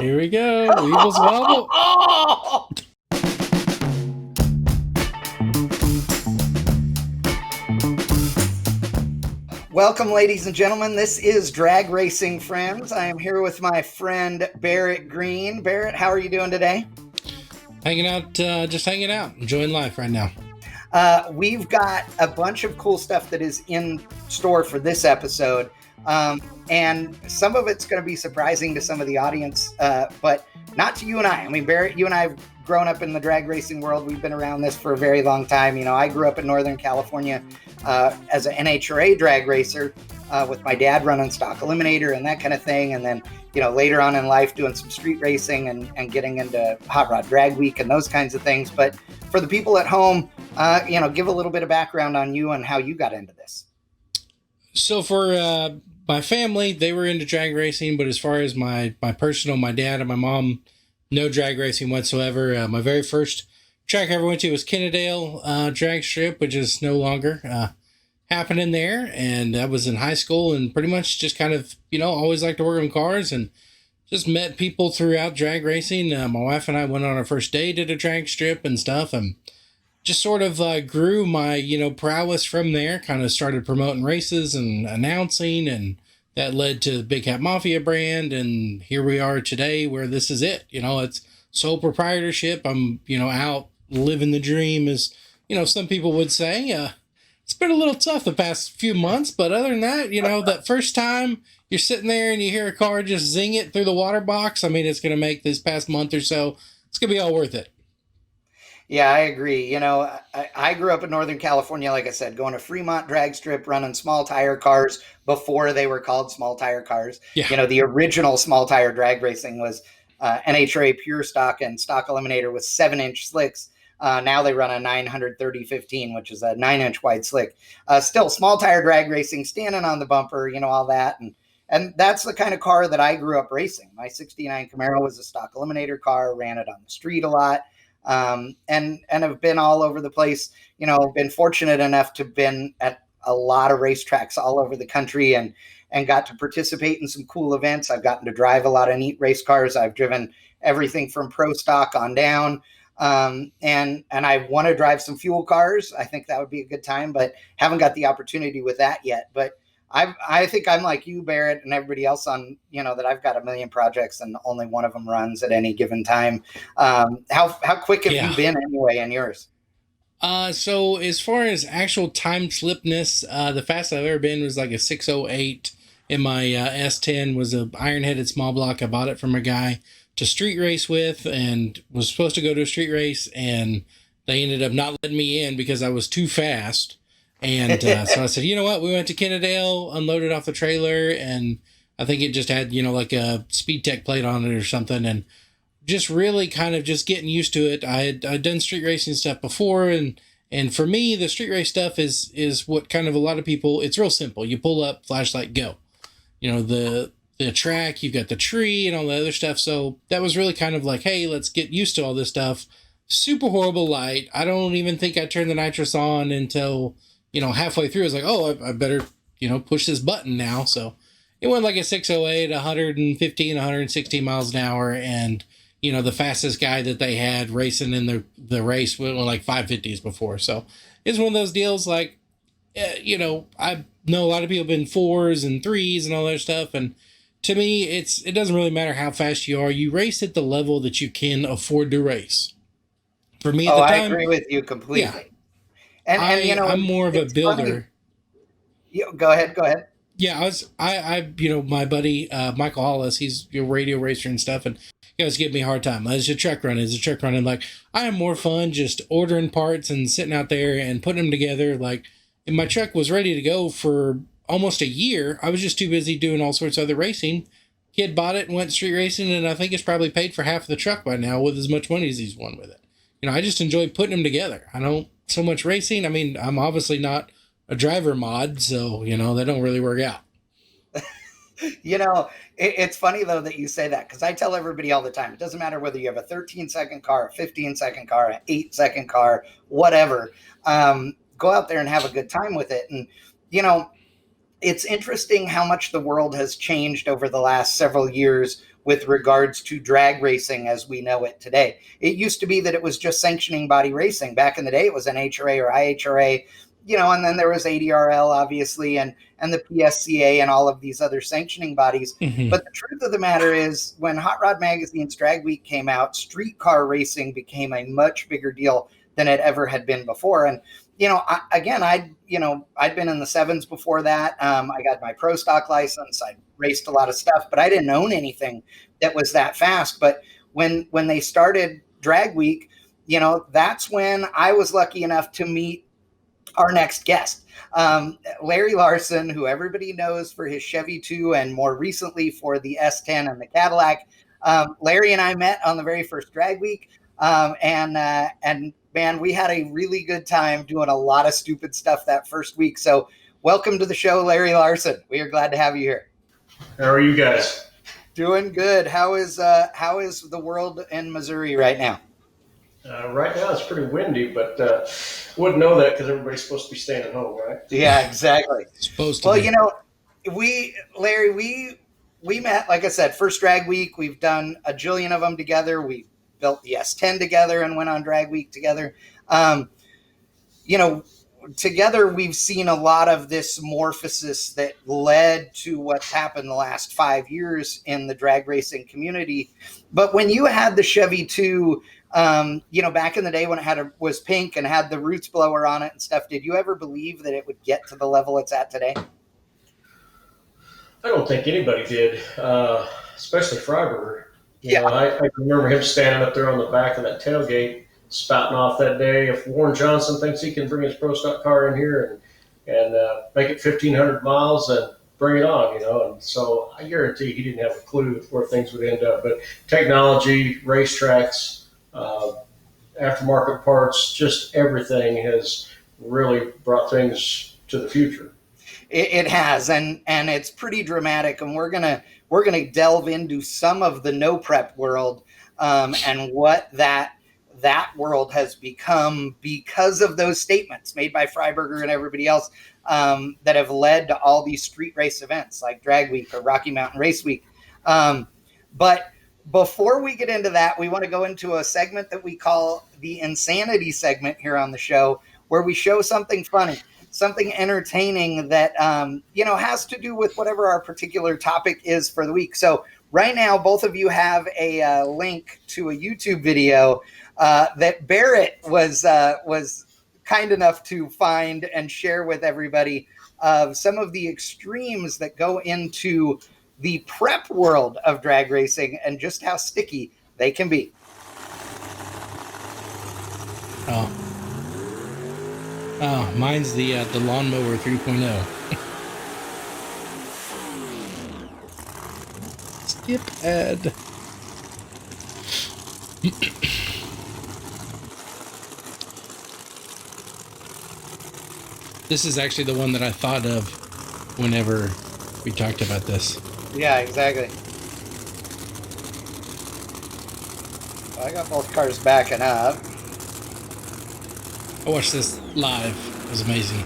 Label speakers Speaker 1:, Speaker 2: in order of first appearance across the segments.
Speaker 1: Here we go. Weebles wobble.
Speaker 2: Welcome, ladies and gentlemen. This is Drag Racing Friends. I am here with my friend Barrett Green. Barrett, how are you doing today?
Speaker 1: Hanging out, just hanging out, enjoying life right now.
Speaker 2: We've got a bunch of cool stuff that is in store for this episode. And some of it's going to be surprising to some of the audience, but not to you and I. I mean, Barrett, you and I have grown up in the drag racing world. We've been around this for a very long time. You know, I grew up in Northern California as an NHRA drag racer with my dad running stock eliminator and that kind of thing. And then, you know, later on in life doing some street racing and getting into Hot Rod Drag Week and those kinds of things. But for the people at home, give a little bit of background on you and how you got into this.
Speaker 1: So for my family, they were into drag racing, but as far as my personal, my dad and my mom, no drag racing whatsoever. My very first track I ever went to was Kennedale Drag Strip, which is no longer happening there. And I was in high school and pretty much just kind of, always liked to work on cars and just met people throughout drag racing. My wife and I went on our first date at a drag strip and stuff, and just sort of grew my, prowess from there, kind of started promoting races and announcing, and that led to the Big Hat Mafia brand. And here we are today where this is it. It's sole proprietorship. I'm, out living the dream, as, some people would say. It's been a little tough the past few months, but other than that, that first time you're sitting there and you hear a car just zing it through the water box, I mean, it's going to make this past month or so, it's going to be all worth it.
Speaker 2: Yeah, I agree. I grew up in Northern California, like I said, going to Fremont Drag Strip, running small tire cars before they were called small tire cars.
Speaker 1: Yeah.
Speaker 2: The original small tire drag racing was NHRA Pure Stock and Stock Eliminator with 7-inch slicks. Now they run a 930-15, which is a 9-inch wide slick. Still small tire drag racing, standing on the bumper, all that. And that's the kind of car that I grew up racing. My 69 Camaro was a Stock Eliminator car, ran it on the street a lot. And have been all over the place, been fortunate enough to been at a lot of racetracks all over the country and got to participate in some cool events. I've gotten to drive a lot of neat race cars. I've driven everything from pro stock on down. And I want to drive some fuel cars. I think that would be a good time, but haven't got the opportunity with that yet. But I think I'm like you, Barrett, and everybody else on, that I've got a million projects and only one of them runs at any given time. How quick have you been anyway in yours?
Speaker 1: So as far as actual time slipness, the fastest I've ever been was like a 608, and my S10 was a iron-headed small block. I bought it from a guy to street race with and was supposed to go to a street race, and they ended up not letting me in because I was too fast. And so I said, you know what? We went to Kennedale, unloaded off the trailer, and I think it just had, like a Speed Tech plate on it or something, and just really kind of just getting used to it. I'd done street racing stuff before, and for me, the street race stuff is what kind of a lot of people, it's real simple. You pull up, flashlight, go. The track, you've got the tree and all the other stuff. So that was really kind of like, hey, let's get used to all this stuff. Super horrible light. I don't even think I turned the nitrous on until, halfway through. I was like, oh, I better, push this button now. So it went like a 608, 115, 116 miles an hour. And, the fastest guy that they had racing in the race went like 550s before. So it's one of those deals like, I know a lot of people have been 4s and 3s and all that stuff. And to me, it doesn't really matter how fast you are. You race at the level that you can afford to race. For me at the time,
Speaker 2: I agree with you completely.
Speaker 1: Yeah. And I'm more of a builder.
Speaker 2: Go ahead.
Speaker 1: Yeah, my buddy Michael Hollis, he's a radio racer and stuff, and he always give me a hard time. Is a truck running? Like, I am more fun just ordering parts and sitting out there and putting them together. Like, and my truck was ready to go for almost a year. I was just too busy doing all sorts of other racing. Kid bought it and went street racing, and I think it's probably paid for half of the truck by now with as much money as he's won with it. I just enjoy putting them together. I don't so much racing. I mean, I'm obviously not a driver mod, so, they don't really work out.
Speaker 2: It's funny, though, that you say that, because I tell everybody all the time, it doesn't matter whether you have a 13-second car, a 15-second car, an 8-second car, whatever. Go out there and have a good time with it. And, it's interesting how much the world has changed over the last several years with regards to drag racing as we know it today. It used to be that it was just sanctioning body racing. Back in the day, it was NHRA or IHRA, and then there was ADRL, obviously, and the PSCA and all of these other sanctioning bodies.
Speaker 1: Mm-hmm.
Speaker 2: But the truth of the matter is, when Hot Rod Magazine's Drag Week came out, streetcar racing became a much bigger deal than it ever had been before. And I'd been in the sevens before that. I got my pro stock license. I raced a lot of stuff, but I didn't own anything that was that fast. But when they started Drag Week, that's when I was lucky enough to meet our next guest, Larry Larson, who everybody knows for his Chevy 2 and more recently for the S10 and the Cadillac. Larry and I met on the very first Drag Week, and man, we had a really good time doing a lot of stupid stuff that first week. So welcome to the show, Larry Larson. We are glad to have you here.
Speaker 3: How are you guys?
Speaker 2: Doing good. How is the world in Missouri right now?
Speaker 3: Right now it's pretty windy, but wouldn't know that because everybody's supposed to be staying at home, right?
Speaker 2: Yeah, exactly.
Speaker 1: Supposed to
Speaker 2: well,
Speaker 1: be.
Speaker 2: Larry, we met, like I said, first Drag Week. We've done a jillion of them together. We built the S10 together and went on Drag Week together. Together we've seen a lot of this morphosis that led to what's happened the last 5 years in the drag racing community. But when you had the Chevy 2, back in the day when it was pink and had the roots blower on it and stuff, did you ever believe that it would get to the level it's at today?
Speaker 3: I don't think anybody did, especially Freiberger.
Speaker 2: Yeah.
Speaker 3: I remember him standing up there on the back of that tailgate, spouting off that day. If Warren Johnson thinks he can bring his pro stock car in here and make it 1,500 miles, then bring it on, And so I guarantee he didn't have a clue where things would end up. But technology, racetracks, aftermarket parts, just everything has really brought things to the future.
Speaker 2: It has, and it's pretty dramatic, and we're gonna delve into some of the no prep world and what that world has become because of those statements made by Freiberger and everybody else that have led to all these street race events like Drag Week or Rocky Mountain Race Week. But before we get into that, we want to go into a segment that we call the Insanity segment here on the show, where we show something funny, something entertaining that, has to do with whatever our particular topic is for the week. So right now, both of you have a link to a YouTube video that Barrett was kind enough to find and share with everybody of some of the extremes that go into the prep world of drag racing and just how sticky they can be.
Speaker 1: Oh, mine's the lawnmower 3.0. Skip ad. This is actually the one that I thought of whenever we talked about this.
Speaker 2: Yeah, exactly. I got both cars backing up.
Speaker 1: I watched this live. It was amazing.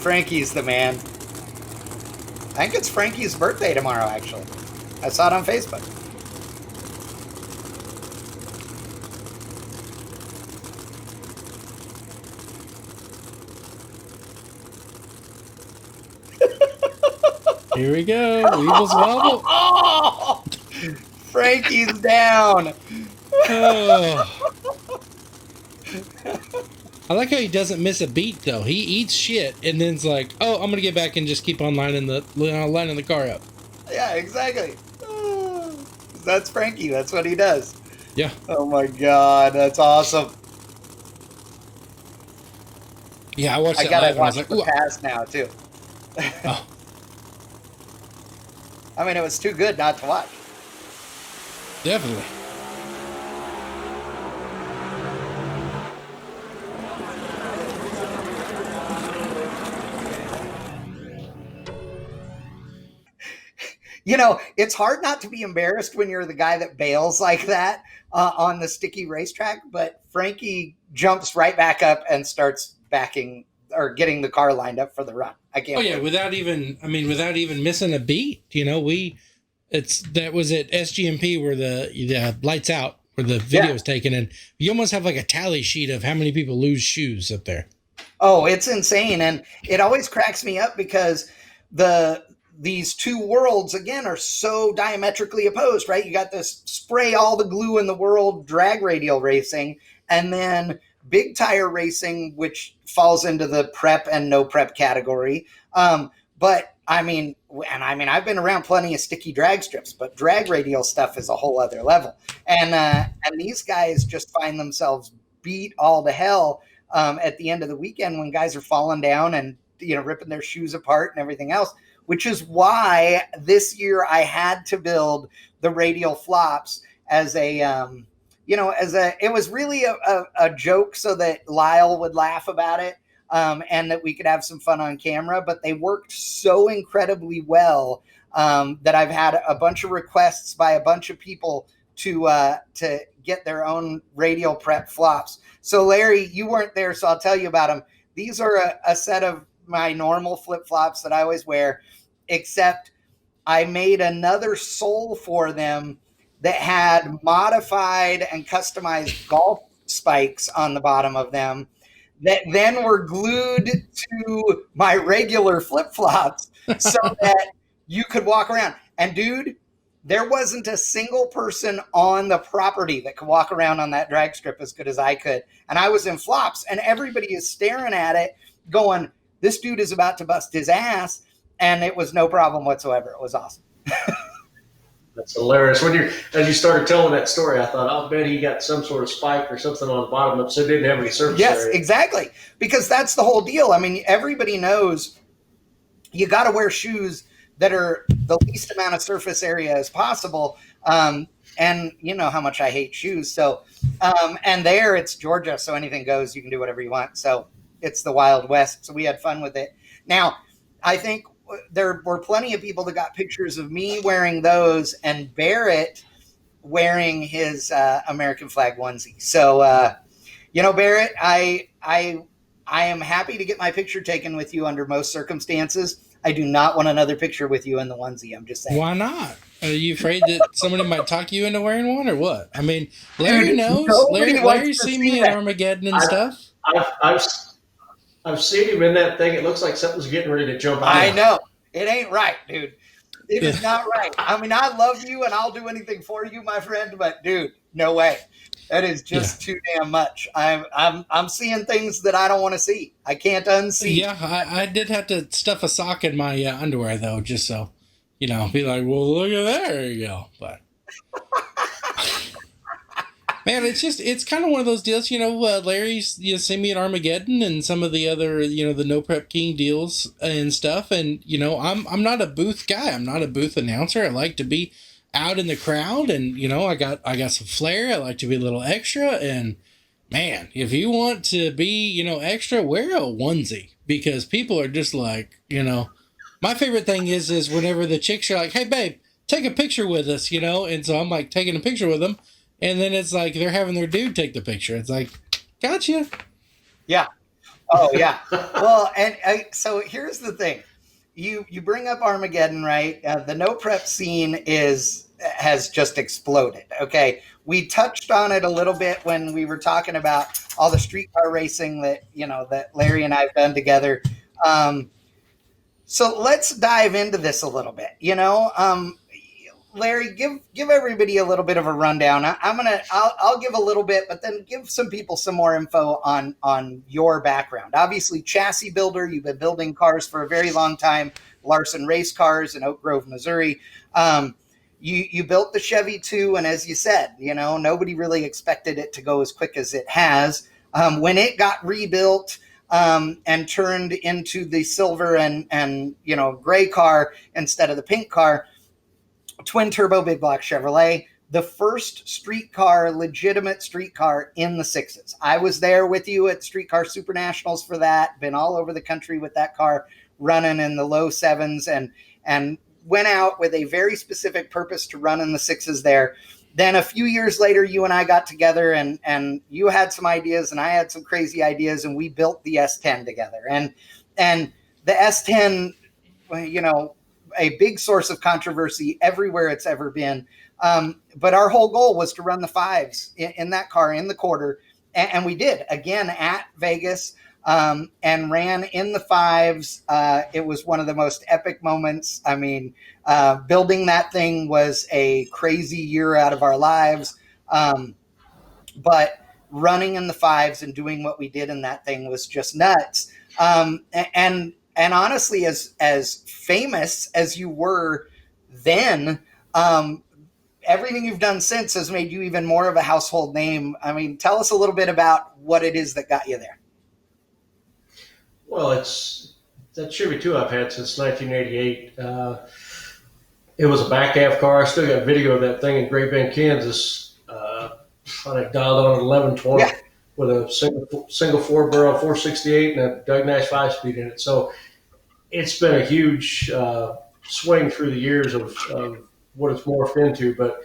Speaker 2: Frankie's the man. I think it's Frankie's birthday tomorrow, actually. I saw it on Facebook.
Speaker 1: Here we go. Weebles wobble.
Speaker 2: Oh! Frankie's down.
Speaker 1: Oh. I like how he doesn't miss a beat, though. He eats shit and then's like, "Oh, I'm gonna get back and just keep on lining the car up."
Speaker 2: Yeah, exactly. That's Frankie. That's what he does.
Speaker 1: Yeah.
Speaker 2: Oh my God, that's awesome.
Speaker 1: Yeah, I watched
Speaker 2: I
Speaker 1: that
Speaker 2: gotta
Speaker 1: live and I was
Speaker 2: watch
Speaker 1: like,
Speaker 2: the
Speaker 1: "Ooh."
Speaker 2: past now too.
Speaker 1: Oh.
Speaker 2: I mean, it was too good not to watch.
Speaker 1: Definitely.
Speaker 2: It's hard not to be embarrassed when you're the guy that bails like that on the sticky racetrack, but Frankie jumps right back up and starts backing or getting the car lined up for the run. I can't.
Speaker 1: Oh yeah, without even missing a beat. We That was at SGMP where the lights out, where the video is taken, and you almost have like a tally sheet of how many people lose shoes up there.
Speaker 2: Oh, it's insane. And it always cracks me up because these two worlds, again, are so diametrically opposed, right? You got this spray all the glue in the world drag radial racing, and then big tire racing, which falls into the prep and no prep category. But I mean, I've been around plenty of sticky drag strips, but drag radial stuff is a whole other level. And these guys just find themselves beat all to hell at the end of the weekend when guys are falling down and, ripping their shoes apart and everything else, which is why this year I had to build the radial flops as it was really a joke so that Lyle would laugh about it. And that we could have some fun on camera, but they worked so incredibly well that I've had a bunch of requests by a bunch of people to get their own radial prep flops. So Larry, you weren't there, so I'll tell you about them. These are a set of my normal flip flops that I always wear, except I made another sole for them that had modified and customized golf spikes on the bottom of them that then were glued to my regular flip-flops so that you could walk around. And dude, there wasn't a single person on the property that could walk around on that drag strip as good as I could. And I was in flops, and everybody is staring at it going, this dude is about to bust his ass. And it was no problem whatsoever. It was awesome.
Speaker 3: That's hilarious. As you started telling that story, I thought, I'll bet he got some sort of spike or something on the bottom of it, so it didn't have any surface area.
Speaker 2: Yes, exactly. Because that's the whole deal. I mean, everybody knows you got to wear shoes that are the least amount of surface area as possible. And you know how much I hate shoes. So, and there it's Georgia, so anything goes. You can do whatever you want. So it's the Wild West. So we had fun with it. Now, I think there were plenty of people that got pictures of me wearing those and Barrett wearing his American flag onesie. So, Barrett, I am happy to get my picture taken with you under most circumstances. I do not want another picture with you in the onesie. I'm just saying.
Speaker 1: Why not? Are you afraid that somebody might talk you into wearing one or what? I mean, Larry knows. Larry's seen me at Armageddon and stuff.
Speaker 3: I've seen him in that thing. It looks like something's getting ready to jump out.
Speaker 2: I know. It ain't right, dude. It is not right. I mean, I love you and I'll do anything for you, my friend, but dude, no way. That is just too damn much. I'm seeing things that I don't want to see. I can't unsee.
Speaker 1: Yeah, I did have to stuff a sock in my underwear though, just so, be like, well, look at that. There you go. But man, it's kind of one of those deals, Larry's, seen me at Armageddon and some of the other, the No Prep King deals and stuff. And, I'm not a booth guy. I'm not a booth announcer. I like to be out in the crowd and, I got some flair. I like to be a little extra. And man, if you want to be, extra, wear a onesie because people are just like, my favorite thing is whenever the chicks are like, hey babe, take a picture with us, and so I'm like taking a picture with them. And then it's like they're having their dude take the picture. It's like, gotcha.
Speaker 2: Yeah. Oh, yeah. Well, and so here's the thing. You bring up Armageddon, right? The no prep scene has just exploded. Okay. We touched on it a little bit when we were talking about all the streetcar racing that Larry and I have done together. So let's dive into this a little bit. Larry, give everybody a little bit of a rundown. I'll give a little bit, but then give some people some more info on your background. Obviously, chassis builder. You've been building cars for a very long time. Larson Race Cars in Oak Grove, Missouri. You built the Chevy 2, and as you said, nobody really expected it to go as quick as it has. When it got rebuilt and turned into the silver and gray car instead of the pink car. Twin turbo big block Chevrolet, the first legitimate streetcar in the 60s. I was there with you at Streetcar Super Nationals for that, been all over the country with that car running in the low 7s and went out with a very specific purpose to run in the 6s there. Then a few years later, you and I got together and you had some ideas and I had some crazy ideas and we built the S10 together. And the S10, a big source of controversy everywhere it's ever been. But our whole goal was to run the fives in that car in the quarter. And we did again at Vegas, and ran in the fives. It was one of the most epic moments. I mean, building that thing was a crazy year out of our lives. But running in the fives and doing what we did in that thing was just nuts. And honestly, as famous as you were then, everything you've done since has made you even more of a household name. I mean, tell us a little bit about what it is that got you there.
Speaker 3: Well, it's that Chevy 2 I've had since 1988. It was a back half car. I still got video of that thing in Great Bend, Kansas. I dialed on at 1120 with a single 4-barrel 468 and a Doug Nash 5-speed in it. So it's been a huge swing through the years of what it's morphed into. But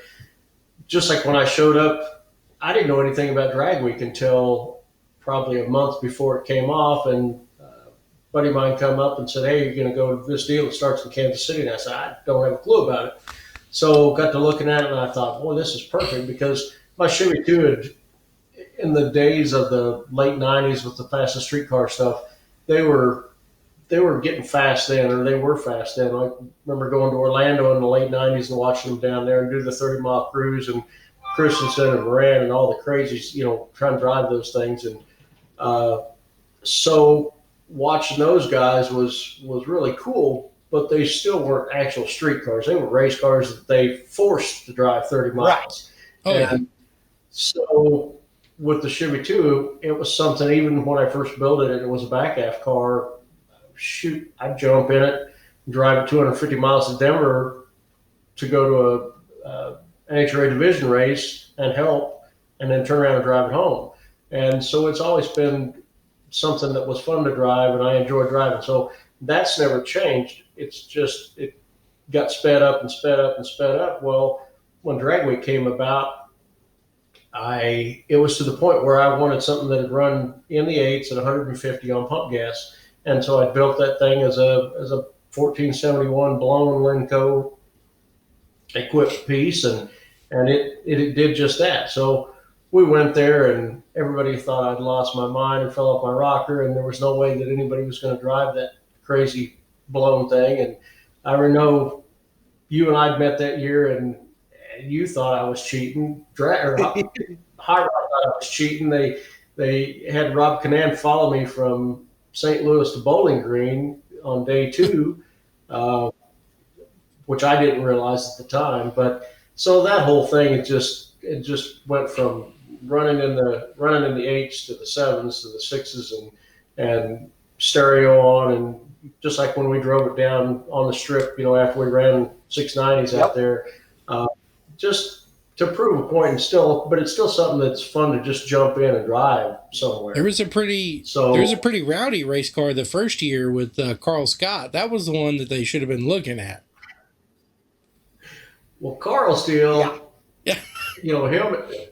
Speaker 3: just like when I showed up, I didn't know anything about Drag Week until probably a month before it came off, and a buddy of mine come up and said, "Hey, you're going to go to this deal that starts in Kansas City." And I said, "I don't have a clue about it." So got to looking at it, and I thought, boy, this is perfect, because my Chevy 2 had, in the days of the late 90s with the fastest streetcar stuff, they were getting fast then, or they were fast then. I remember going to Orlando in the late 90s and watching them down there and do the 30-mile cruise, and Christensen and Moran and all the crazies, trying to drive those things. And so watching those guys was really cool, but they still weren't actual street cars. They were race cars that they forced to drive 30 miles.
Speaker 2: Right.
Speaker 1: Oh, yeah.
Speaker 3: So with the Chevy 2, it was something, even when I first built it, it was a back half car. Shoot, I'd jump in it, drive 250 miles to Denver to go to a NHRA division race and help, and then turn around and drive it home. And so it's always been something that was fun to drive, and I enjoy driving. So that's never changed. It's just, it got sped up and sped up and sped up. Well, when Drag Week came about, it was to the point where I wanted something that had run in the 8s at 150 on pump gas. And so I built that thing as a 1471 blown Lenco equipped piece, and it did just that. So we went there, and everybody thought I'd lost my mind and fell off my rocker, and there was no way that anybody was going to drive that crazy blown thing. And I know you and I'd met that year, and you thought I was cheating. Hot Rod thought I was cheating. They had Rob Canan follow me from St. Louis to Bowling Green on day 2, which I didn't realize at the time. But so that whole thing, it just went from running in the 8s to the 7s to the 6s and stereo on, and just like when we drove it down on the strip, after we ran 690s out there, just to prove a point, but it's still something that's fun to just jump in and drive somewhere.
Speaker 1: There was a pretty rowdy race car the first year with Carl Scott. That was the one that they should have been looking at.
Speaker 3: Well, Carl Steele,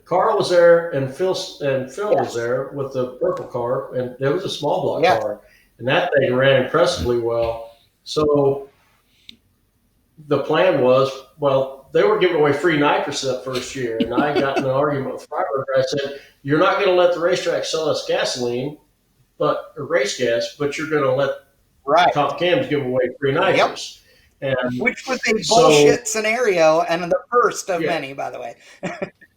Speaker 3: Carl was there, and Phil was there with the purple car, and there was a small block car, and that thing ran impressively well. So the plan was, they were giving away free nitrous that first year, and I got in an argument with Freiberger. I said, "You're not going to let the racetrack sell us gasoline, or race gas, but you're going to let Top Cams give away free nitrous." And
Speaker 2: which was a bullshit scenario, and the first of many, by the way.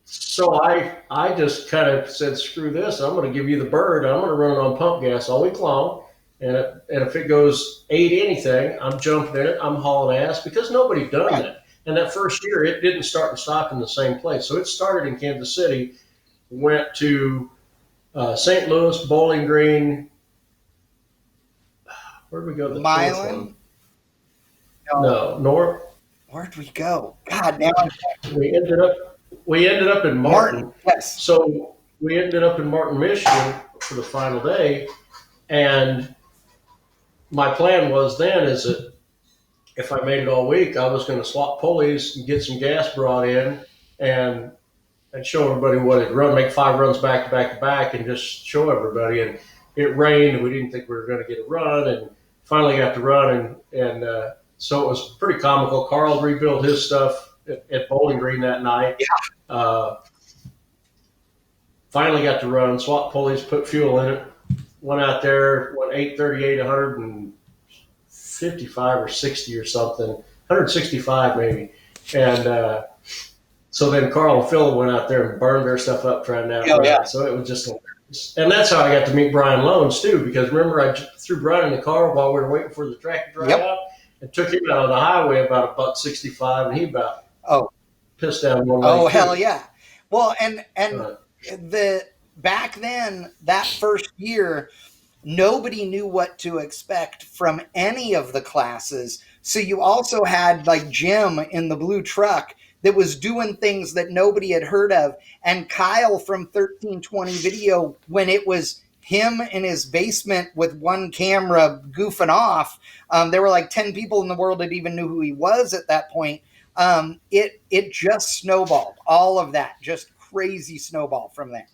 Speaker 3: So I just kind of said, "Screw this! I'm going to give you the bird. I'm going to run it on pump gas all week long, and if it goes 8 anything, I'm jumping in it. I'm hauling ass," because nobody done that. And that first year, it didn't start in stock in the same place. So it started in Kansas City, went to St. Louis, Bowling Green. Where'd we go?
Speaker 2: Milan?
Speaker 3: No, North.
Speaker 2: Where'd we go? God, now
Speaker 3: we ended up in Martin.
Speaker 2: Yes.
Speaker 3: So we ended up in Martin, Michigan for the final day. And my plan was then is that if I made it all week, I was going to swap pulleys and get some gas brought in and show everybody what it'd run, make 5 runs back to back to back, and just show everybody. And it rained, and we didn't think we were going to get a run, and finally got to run. And So it was pretty comical. Carl rebuilt his stuff at Bowling Green that night.
Speaker 2: Yeah.
Speaker 3: Finally got to run, swap pulleys, put fuel in it. Went out there, went 838, 155 or 60 or something, 165 maybe. And so then Carl and Phil went out there and burned their stuff up trying to outrun.
Speaker 2: Yeah.
Speaker 3: So it was just hilarious. And that's how I got to meet Brian Loans too, because remember I threw Brian in the car while we were waiting for the track to dry out and took him out on the highway about $1.65, and he about pissed down one leg.
Speaker 2: Oh, hell yeah. Well, and the back then, that first year, nobody knew what to expect from any of the classes. So you also had like Jim in the blue truck that was doing things that nobody had heard of. And Kyle from 1320 Video, when it was him in his basement with one camera goofing off, there were like 10 people in the world that even knew who he was at that point. It just snowballed. All of that, just crazy snowball from there.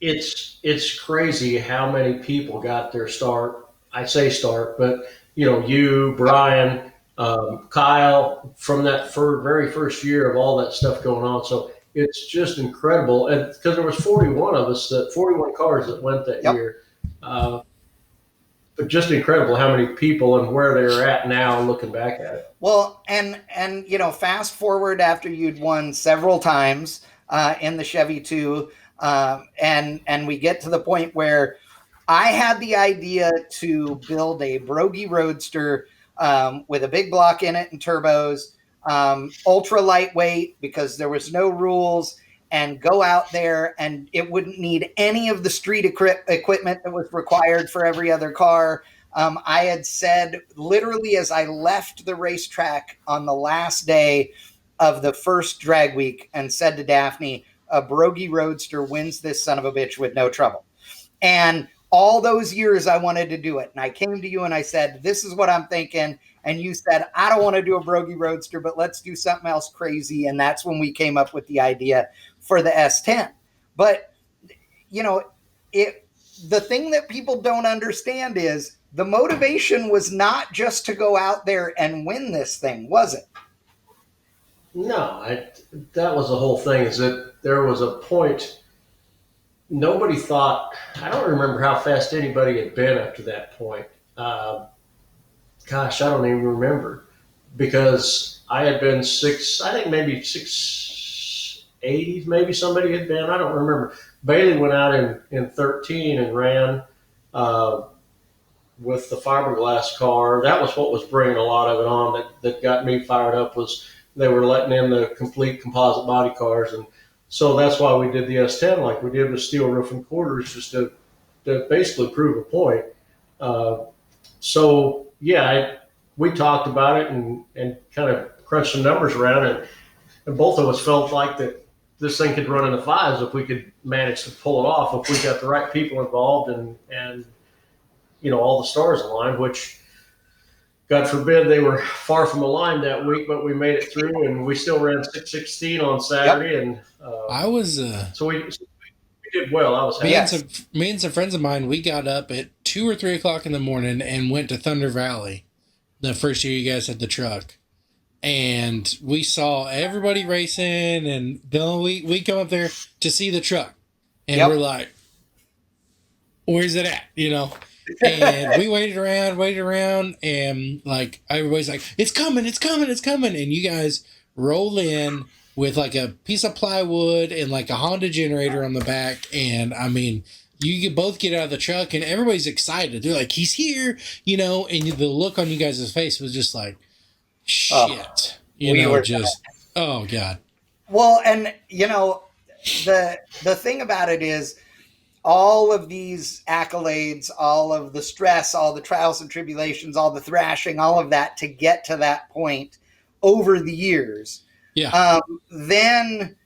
Speaker 3: It's crazy how many people got their start. I say start, but you, Brian, Kyle, from that very first year of all that stuff going on. So it's just incredible, and because there was 41 of us, 41 cars that went that year. But just incredible how many people and where they're at now looking back at it.
Speaker 2: Well, and fast forward after you'd won several times in the Chevy 2, and we get to the point where I had the idea to build a Brogy Roadster with a big block in it and turbos, ultra lightweight because there was no rules, and go out there and it wouldn't need any of the street equipment that was required for every other car. I had said literally as I left the racetrack on the last day of the first drag week and said to Daphne, a Brogy Roadster wins this son of a bitch with no trouble. And all those years I wanted to do it. And I came to you and I said, this is what I'm thinking. And you said, I don't want to do a Brogy Roadster, but let's do something else crazy. And that's when we came up with the idea for the S10. But, the thing that people don't understand is the motivation was not just to go out there and win this thing, was it?
Speaker 3: No, that was the whole thing, is that there was a point nobody thought, I don't remember how fast anybody had been up to that point. Gosh, I don't even remember, because I had been I think maybe 680, maybe somebody had been, I don't remember. Bailey went out in 13 and ran with the fiberglass car. That was what was bringing a lot of it on that got me fired up, was they were letting in the complete composite body cars. And so that's why we did the S10 like we did with steel roof and quarters, just to basically prove a point. So yeah, we talked about it and kind of crunched some numbers around, and both of us felt like that this thing could run in the fives if we could manage to pull it off, if we got the right people involved and all the stars aligned, which God forbid they were far from aligned that week, but we made it through, and we still ran 616 on Saturday. Yep. And
Speaker 1: I was
Speaker 3: so we did well. I was happy.
Speaker 1: Me and some friends of mine, we got up at 2 or 3 o'clock in the morning and went to Thunder Valley the first year you guys had the truck. And we saw everybody racing, and then we come up there to see the truck. And we're like, where's it at? And we waited around, and like everybody's like, it's coming. And you guys roll in with like a piece of plywood and like a Honda generator on the back. And I mean, you both get out of the truck and everybody's excited. They're like, he's here, and the look on you guys' face was just like, shit, oh God.
Speaker 2: Well, and the thing about it is, all of these accolades, all of the stress, all the trials and tribulations, all the thrashing, all of that to get to that point over the years.
Speaker 1: Yeah.
Speaker 2: Then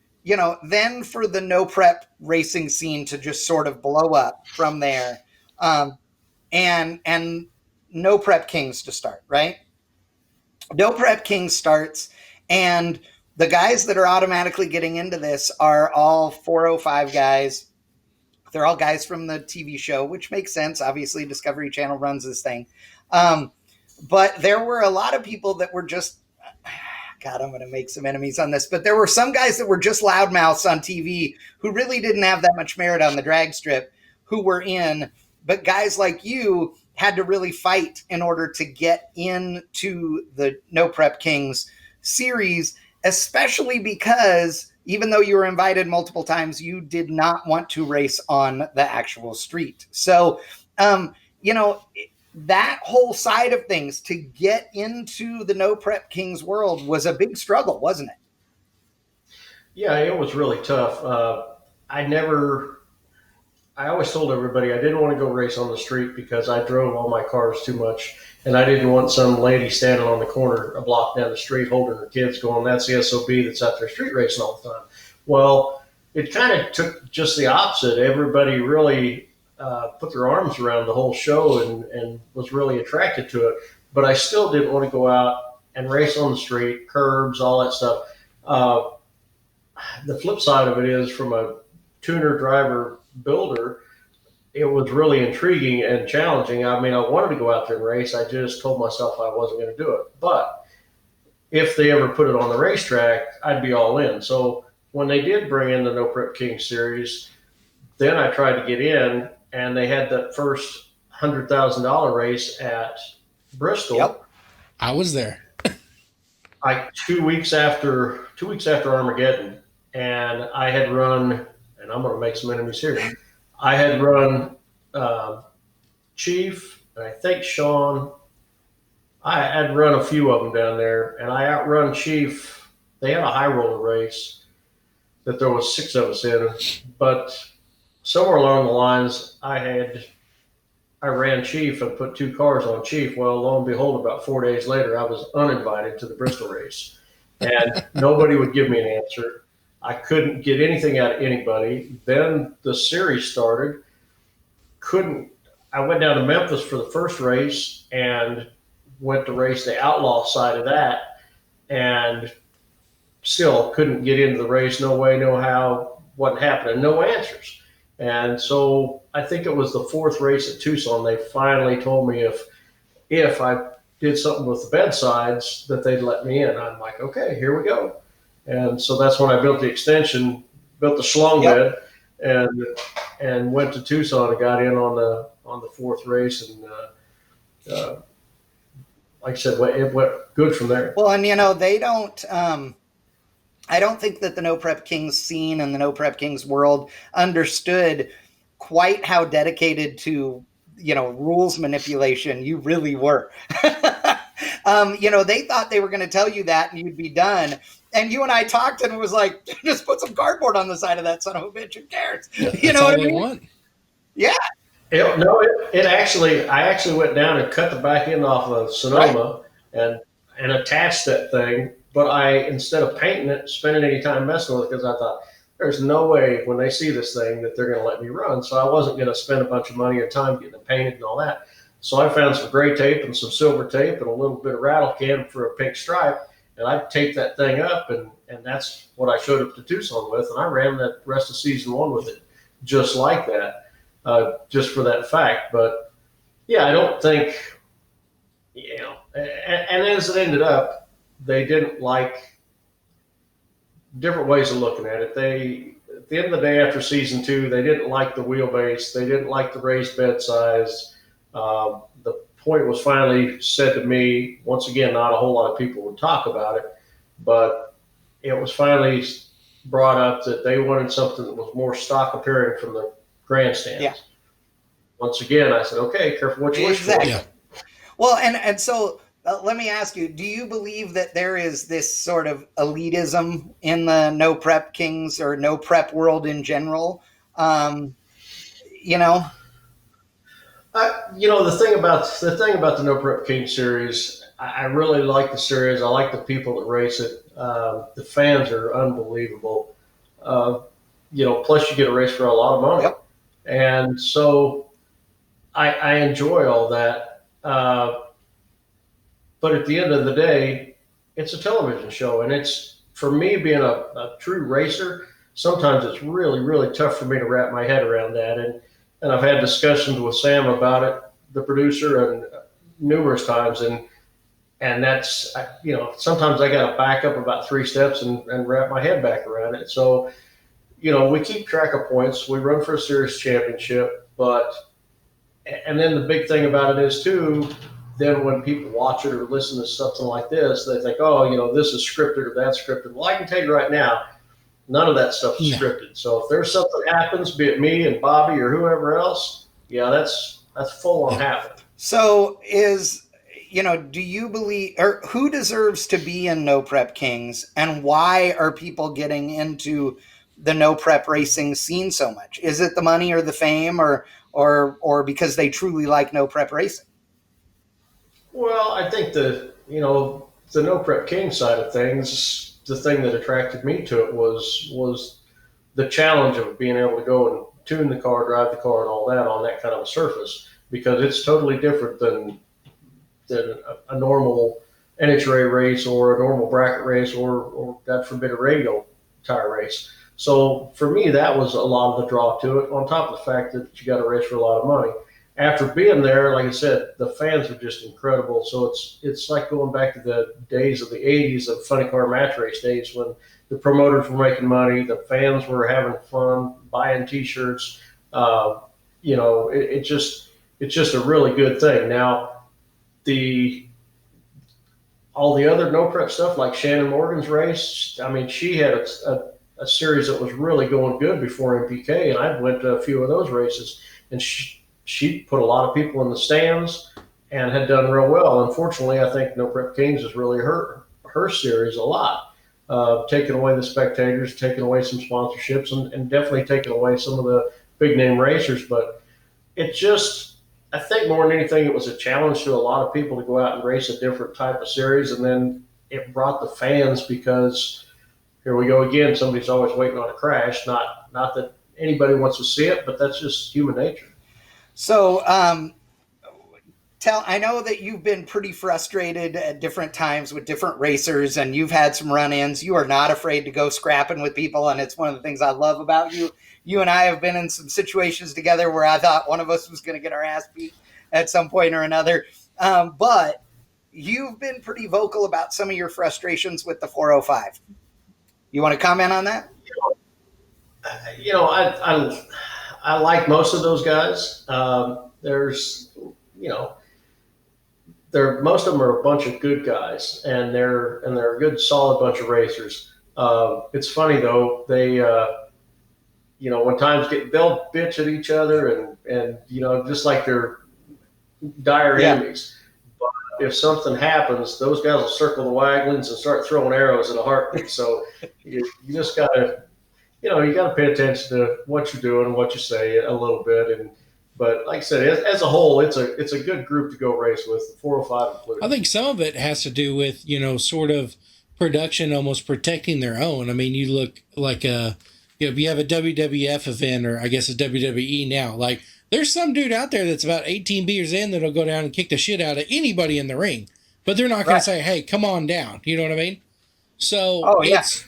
Speaker 2: for the no prep racing scene to just sort of blow up from there, and no prep Kings to start, right? No prep Kings starts, and the guys that are automatically getting into this are all 405 guys. They're all guys from the TV show, which makes sense. Obviously, Discovery Channel runs this thing. But there were a lot of people that were just, God, I'm going to make some enemies on this, but there were some guys that were just loudmouths on TV who really didn't have that much merit on the drag strip who were in, but guys like you had to really fight in order to get into the No Prep Kings series, especially because even though you were invited multiple times, you did not want to race on the actual street. So, you know, that whole side of things to get into the No Prep Kings world was a big struggle, wasn't it?
Speaker 3: Yeah, it was really tough. I always told everybody I didn't want to go race on the street because I drove all my cars too much, and I didn't want some lady standing on the corner a block down the street holding her kids going, that's the SOB that's out there street racing all the time. Well, it kind of took just the opposite. Everybody really put their arms around the whole show and was really attracted to it. But I still didn't want to go out and race on the street, curbs, all that stuff. The flip side of it is, from a tuner, driver, builder, it was really intriguing and challenging. I mean, I wanted to go out there and race. I just told myself I wasn't going to do it. But if they ever put it on the racetrack, I'd be all in. So when they did bring in the No Prep King series, then I tried to get in, and they had that first $100,000 race at Bristol.
Speaker 2: Yep.
Speaker 1: I was there.
Speaker 3: 2 weeks after Armageddon, and I had run, and I'm going to make some enemies here. I had run Chief, and I think Sean. I had run a few of them down there, and I outrun Chief. They had a high roller race that there was 6 of us in, but somewhere along the lines, I ran Chief and put 2 cars on Chief. Well, lo and behold, about 4 days later, I was uninvited to the Bristol race, and nobody would give me an answer. I couldn't get anything out of anybody. Then the series started. I went down to Memphis for the first race and went to race the outlaw side of that, and still couldn't get into the race. No way, no how, wasn't happening, no answers. And so I think it was the 4th race at Tucson, they finally told me if I did something with the bedsides that they'd let me in. I'm like, okay, here we go. And so that's when I built the extension, built the schlong bed, and went to Tucson and got in on the 4th race. And like I said, it went good from there.
Speaker 2: Well, and you know, they don't. I don't think that the No Prep Kings scene and the No Prep Kings world understood quite how dedicated to, you know, rules manipulation you really were. You know, they thought they were going to tell you that and you'd be done. And you and I talked, and it was like, just put some cardboard on the side of that son of a bitch. Who cares? You know what I mean? Want. Yeah.
Speaker 3: I actually went down and cut the back end off of Sonoma, right, and attached that thing. But instead of painting it, spending any time messing with it, because I thought, there's no way when they see this thing that they're going to let me run. So I wasn't going to spend a bunch of money and time getting it painted and all that. So I found some gray tape and some silver tape and a little bit of rattle can for a pink stripe. And I taped that thing up, and that's what I showed up to Tucson with. And I ran the rest of season 1 with it just like that, just for that fact. But, yeah, I don't think, you know, and as it ended up, they didn't like different ways of looking at it. At the end of the day, after season 2, they didn't like the wheelbase. They didn't like the raised bed size. The point was finally said to me, once again, not a whole lot of people would talk about it, but it was finally brought up that they wanted something that was more stock appearing from the grandstands.
Speaker 2: Yeah.
Speaker 3: Once again, I said, okay, careful what you wish for.
Speaker 2: Yeah. Well, and so let me ask you, do you believe that there is this sort of elitism in the No Prep Kings or No Prep world in general? You know?
Speaker 3: The thing about the No Prep King series, I really like the series. I like the people that race it. The fans are unbelievable. Plus you get a race for a lot of money.
Speaker 2: Yep.
Speaker 3: And so I enjoy all that. But at the end of the day, it's a television show. And it's, for me, being a true racer, sometimes it's really, really tough for me to wrap my head around that. And I've had discussions with Sam about it, the producer, and numerous times, and that's, sometimes I got to back up about 3 steps and wrap my head back around it. So, we keep track of points. We run for a series championship, and then the big thing about it is too, then when people watch it or listen to something like this, they think, oh, this is scripted or that's scripted. Well, I can tell you right now, none of that stuff is scripted. So if there's something that happens, be it me and Bobby or whoever else, that's full on happening.
Speaker 2: So do you believe, or who deserves to be in No Prep Kings, and why are people getting into the no prep racing scene so much? Is it the money or the fame, or because they truly like no prep racing?
Speaker 3: Well, I think the no prep king side of things, the thing that attracted me to it was the challenge of being able to go and tune the car, drive the car, and all that on that kind of a surface, because it's totally different than a normal NHRA race or a normal bracket race or God forbid a radial tire race. So for me, that was a lot of the draw to it, on top of the fact that you got to race for a lot of money. After being there, like I said, the fans are just incredible. So it's like going back to the days of the 80s of funny car match race days, when the promoters were making money, the fans were having fun, buying T-shirts. It's just a really good thing. Now, all the other no prep stuff, like Shannon Morgan's race, I mean, she had a series that was really going good before MPK, and I went to a few of those races, and she put a lot of people in the stands and had done real well. Unfortunately, I think No Prep Kings has really hurt her series a lot, taking away the spectators, taking away some sponsorships, and definitely taking away some of the big name racers. But I think more than anything, it was a challenge to a lot of people to go out and race a different type of series, and then it brought the fans, because here we go again, somebody's always waiting on a crash. Not that anybody wants to see it, but that's just human nature.
Speaker 2: So, I know that you've been pretty frustrated at different times with different racers, and you've had some run-ins. You are not afraid to go scrapping with people, and it's one of the things I love about you. You and I have been in some situations together where I thought one of us was going to get our ass beat at some point or another. But you've been pretty vocal about some of your frustrations with the 405. You want to comment on that?
Speaker 3: I like most of those guys. Most of them are a bunch of good guys, and they're a good, solid bunch of racers. It's funny though, they, when times they'll bitch at each other and just like they're dire enemies. But if something happens, those guys will circle the wagons and start throwing arrows in a heartbeat. So you just gotta, you gotta pay attention to what you're doing and what you say a little bit. But like I said, as a whole, it's a good group to go race with, 405 included.
Speaker 1: I think some of it has to do with, sort of production almost protecting their own. I mean, you look like if you have a WWF event, or I guess it's WWE now, like there's some dude out there that's about 18 beers in that'll go down and kick the shit out of anybody in the ring, but they're not going to say, hey, come on down. You know what I mean? So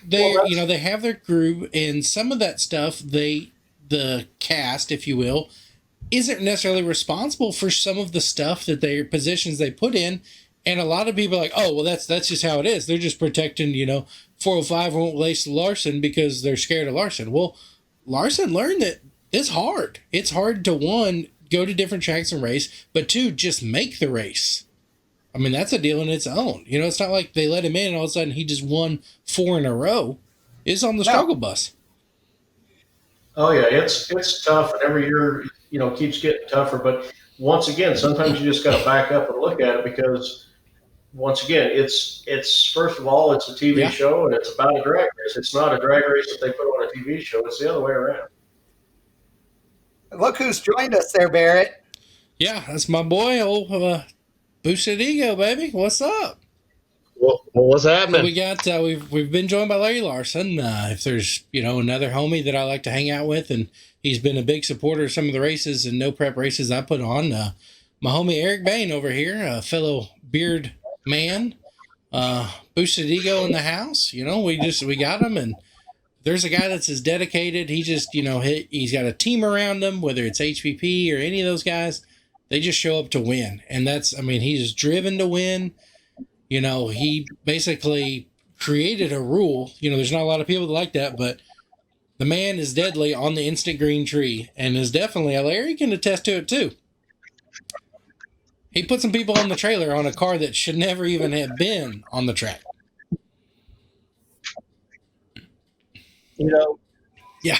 Speaker 1: they have their group, and some of that stuff, the cast, if you will, isn't necessarily responsible for some of the stuff that their positions they put in. And a lot of people are like, oh, well, that's just how it is. They're just protecting, 405 won't race Larson because they're scared of Larson. Well, Larson learned that it's hard. It's hard to, one, go to different tracks and race, but two, just make the race. I mean, that's a deal in its own. It's not like they let him in and all of a sudden he just won 4 in a row. It's on the struggle bus.
Speaker 3: Oh, yeah, it's tough, and every year, keeps getting tougher. But once again, sometimes you just got to back up and look at it, because once again, it's first of all, it's a TV show, and it's about a drag race. It's not a drag race that they put on a TV show. It's the other way around.
Speaker 2: Look who's joined us there, Barrett.
Speaker 1: Yeah, that's my boy, old Boosted Ego, baby. What's up?
Speaker 4: Well, what's happening?
Speaker 1: We got we've been joined by Larry Larson. If there's another homie that I like to hang out with, and he's been a big supporter of some of the races and no prep races I put on. My homie Eric Bain over here, a fellow beard man, Boosted Ego in the house. We got him, and there's a guy that's as dedicated. He just he's got a team around him, whether it's HPP or any of those guys. They just show up to win. And he's driven to win. He basically created a rule. There's not a lot of people that like that, but the man is deadly on the instant green tree, and is definitely, Larry can attest to it too. He put some people on the trailer on a car that should never even have been on the track. Yeah.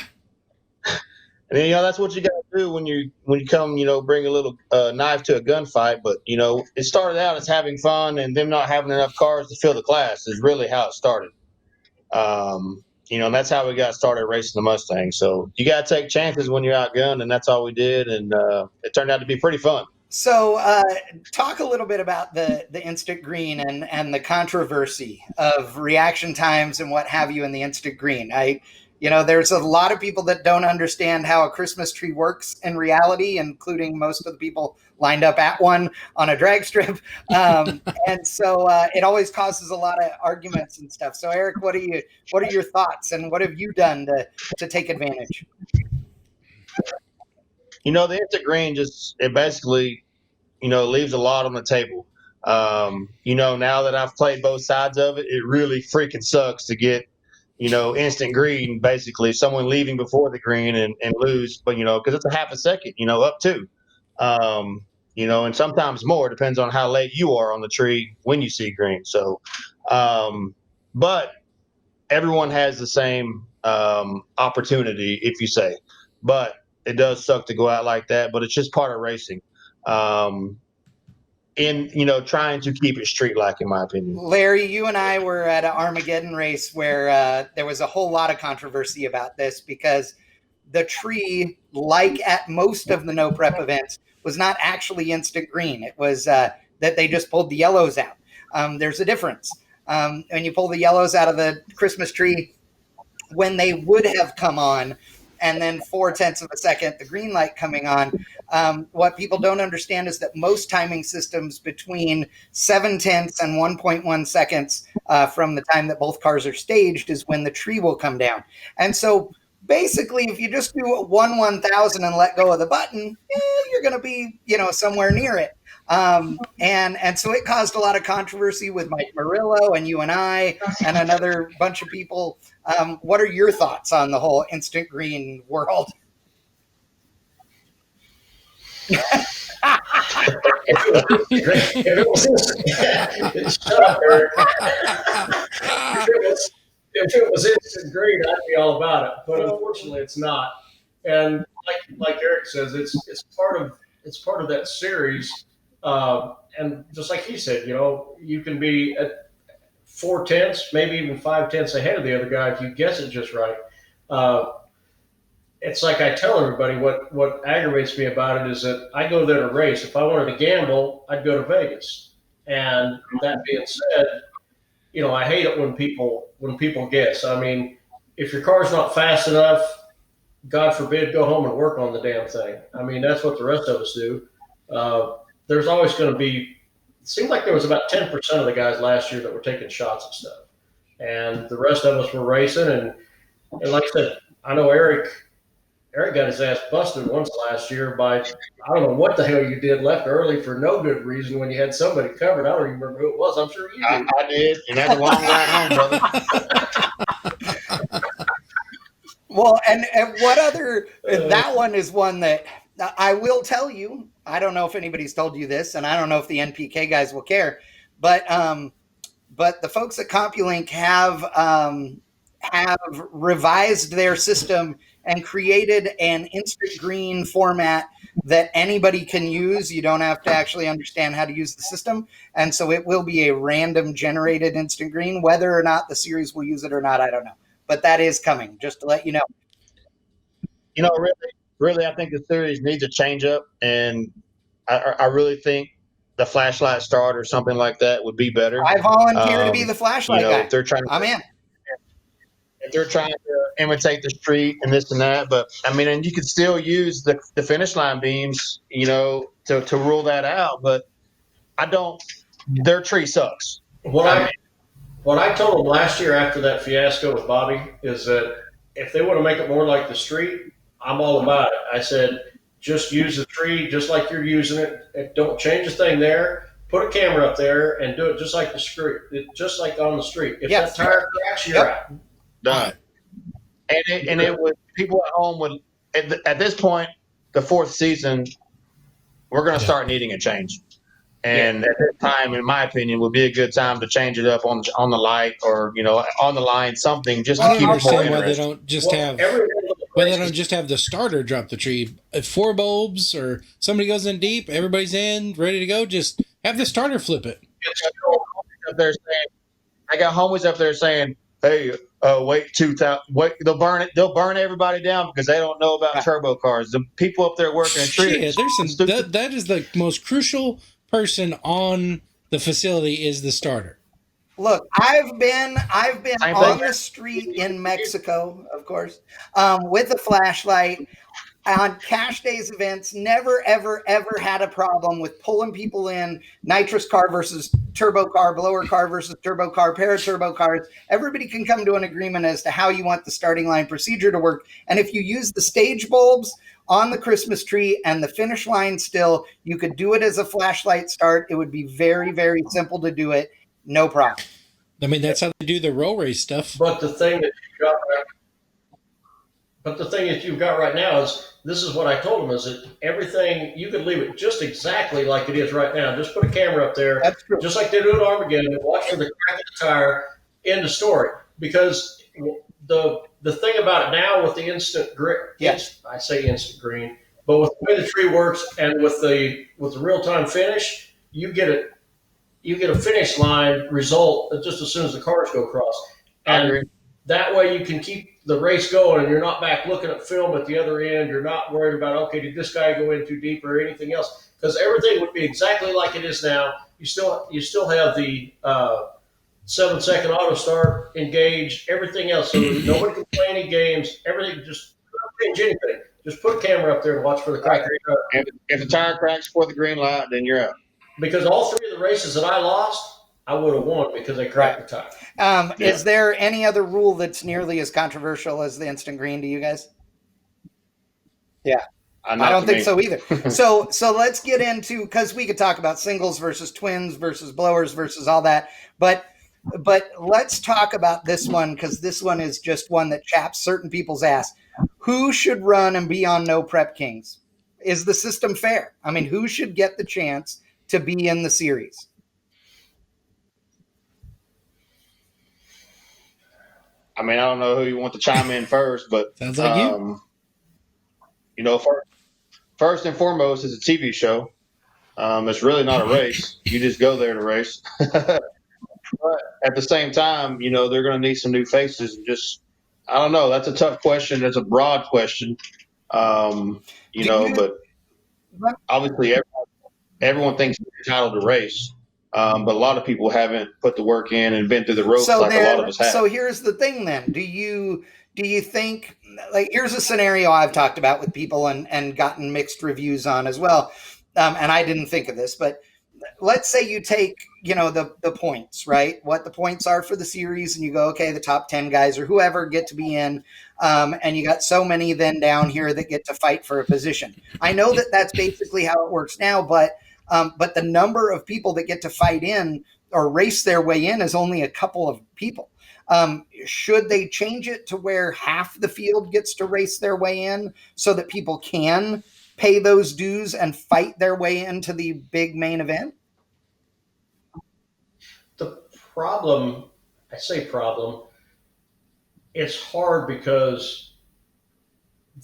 Speaker 4: And then, that's what you got to do when you come, bring a little knife to a gunfight. But, it started out as having fun, and them not having enough cars to fill the class is really how it started. And that's how we got started racing the Mustang. So you got to take chances when you're outgunned, and that's all we did. And it turned out to be pretty fun.
Speaker 2: So talk a little bit about the instant green and the controversy of reaction times and what have you in the instant green. There's a lot of people that don't understand how a Christmas tree works in reality, including most of the people lined up at one on a drag strip. And so it always causes a lot of arguments and stuff. So Eric, what are your thoughts, and what have you done to take advantage?
Speaker 4: The instant green it basically, leaves a lot on the table. Now that I've played both sides of it, it really freaking sucks to get, instant green, basically someone leaving before the green and lose, but, because it's a half a second, up to, and sometimes more, depends on how late you are on the tree when you see green. So, but everyone has the same opportunity, if you say, but it does suck to go out like that, but it's just part of racing. In trying to keep it street-like, in my opinion.
Speaker 2: Larry, you and I were at an Armageddon race where there was a whole lot of controversy about this, because the tree, like at most of the no prep events, was not actually instant green. It was that they just pulled the yellows out. There's a difference. When you pull the yellows out of the Christmas tree, when they would have come on, and then 0.4 of a second, the green light coming on. What people don't understand is that most timing systems between 0.7 and 1.1 seconds from the time that both cars are staged is when the tree will come down. And so basically, if you just do a 1/1000 and let go of the button, you're going to be, somewhere near it. And so it caused a lot of controversy with Mike Murillo and you and I and another bunch of people. What are your thoughts on the whole instant green world?
Speaker 3: If it was instant green, I'd be all about it. But unfortunately, it's not. And like Eric says, it's part of that series. And just like he said, you can be at 0.4, maybe even 0.5 ahead of the other guy if you guess it just right. It's like I tell everybody, what aggravates me about it is that I go there to race. If I wanted to gamble, I'd go to Vegas. And that being said, I hate it when people guess. I mean, if your car's not fast enough, God forbid, go home and work on the damn thing. I mean, that's what the rest of us do. There's always going to be, it seemed like there was about 10% of the guys last year that were taking shots and stuff. And the rest of us were racing. And like I said, I know Eric got his ass busted once last year by, I don't know what the hell you did, left early for no good reason when you had somebody covered. I don't even remember who it was. I'm sure you did.
Speaker 4: I did, and that's a long ride home, brother.
Speaker 2: Well, and what other, that one is one that I will tell you, I don't know if anybody's told you this, and I don't know if the NPK guys will care, but the folks at CompuLink have revised their system and created an instant green format that anybody can use. You don't have to actually understand how to use the system. And so it will be a random generated instant green. Whether or not the series will use it or not, I don't know. But that is coming, just to let you know.
Speaker 4: Really, I think the series needs a change up. And I really think the flashlight start or something like that would be better.
Speaker 2: I volunteer to be the flashlight guy.
Speaker 4: If they're trying
Speaker 2: I'm in.
Speaker 4: If they're trying to imitate the street and this and that, but I mean, and you could still use the finish line beams, to rule that out. But their tree sucks.
Speaker 3: What I told them last year after that fiasco with Bobby is that if they want to make it more like the street, I'm all about it. I said, just use the tree just like you're using it. Don't change a thing there. Put a camera up there and do it just like the street, just like on the street. If that tire cracks, you're out.
Speaker 4: Done. And it would, people at home would, at this point, the fourth season, we're going to start needing a change. And at this time, in my opinion, would be a good time to change it up on the light, or on the line, something just to keep it more interesting.
Speaker 1: Why they don't just have the starter drop the tree. If 4 bulbs or somebody goes in deep, everybody's in, ready to go. Just have the starter flip it.
Speaker 4: I got homies up there saying, "Hey, wait 2,000. Wait, they'll burn it. They'll burn everybody down because they don't know about turbo cars." The people up there working in trees.
Speaker 1: That is the most crucial person on the facility is the starter.
Speaker 2: Look, I've been on the street in Mexico, of course, with a flashlight on cash days events. Never, ever, ever had a problem with pulling people in. Nitrous car versus turbo car, blower car versus turbo car, pair of turbo cars. Everybody can come to an agreement as to how you want the starting line procedure to work. And if you use the stage bulbs on the Christmas tree and the finish line still, you could do it as a flashlight start. It would be very, very simple to do it. No problem.
Speaker 1: I mean, that's how they do the roll race stuff.
Speaker 3: But the thing that you've got right now is, this is what I told them, is that everything, you could leave it just exactly like it is right now. Just put a camera up there, just like they do at Armageddon, and watch for the crack of the tire. End of story. Because the thing about it now with the instant green, I say instant green, but with the way the tree works and with the real-time finish, you get a finish line result just as soon as the cars go across. And that way you can keep the race going, and you're not back looking at film at the other end. You're not worried about, okay, did this guy go in too deep or anything else? Because everything would be exactly like it is now. You still have the 7-second auto start engaged, everything else. So nobody can play any games. Everything, just don't change anything. Just put a camera up there and watch for the crack.
Speaker 4: If the tire cracks before the green light, then you're out.
Speaker 3: Because all 3 of the races that I lost, I would have won because they cracked the tire.
Speaker 2: Is there any other rule that's nearly as controversial as the instant green to you guys? Yeah. I don't think so either. So let's get into, because we could talk about singles versus twins versus blowers versus all that, but let's talk about this one, because this one is just one that chaps certain people's ass. Who should run and be on No Prep Kings? Is the system fair? I mean, who should get the chance to be in the series?
Speaker 4: I mean, I don't know who you want to chime in first, but
Speaker 1: sounds like
Speaker 4: first and foremost, it's a TV show. It's really not a race. You just go there to race. But at the same time, they're going to need some new faces. And just, I don't know. That's a tough question. That's a broad question. But obviously everyone thinks they're entitled to race. But a lot of people haven't put the work in and been through the ropes like a lot of us have.
Speaker 2: So here's the thing then. Do you think, like, here's a scenario I've talked about with people and gotten mixed reviews on as well. And I didn't think of this, but let's say you take, the points, right? What the points are for the series, and you go, okay, the top 10 guys or whoever get to be in. And you got so many then down here that get to fight for a position. I know that that's basically how it works now, but the number of people that get to fight in or race their way in is only a couple of people. Should they change it to where half the field gets to race their way in so that people can pay those dues and fight their way into the big main event?
Speaker 3: The problem, it's hard because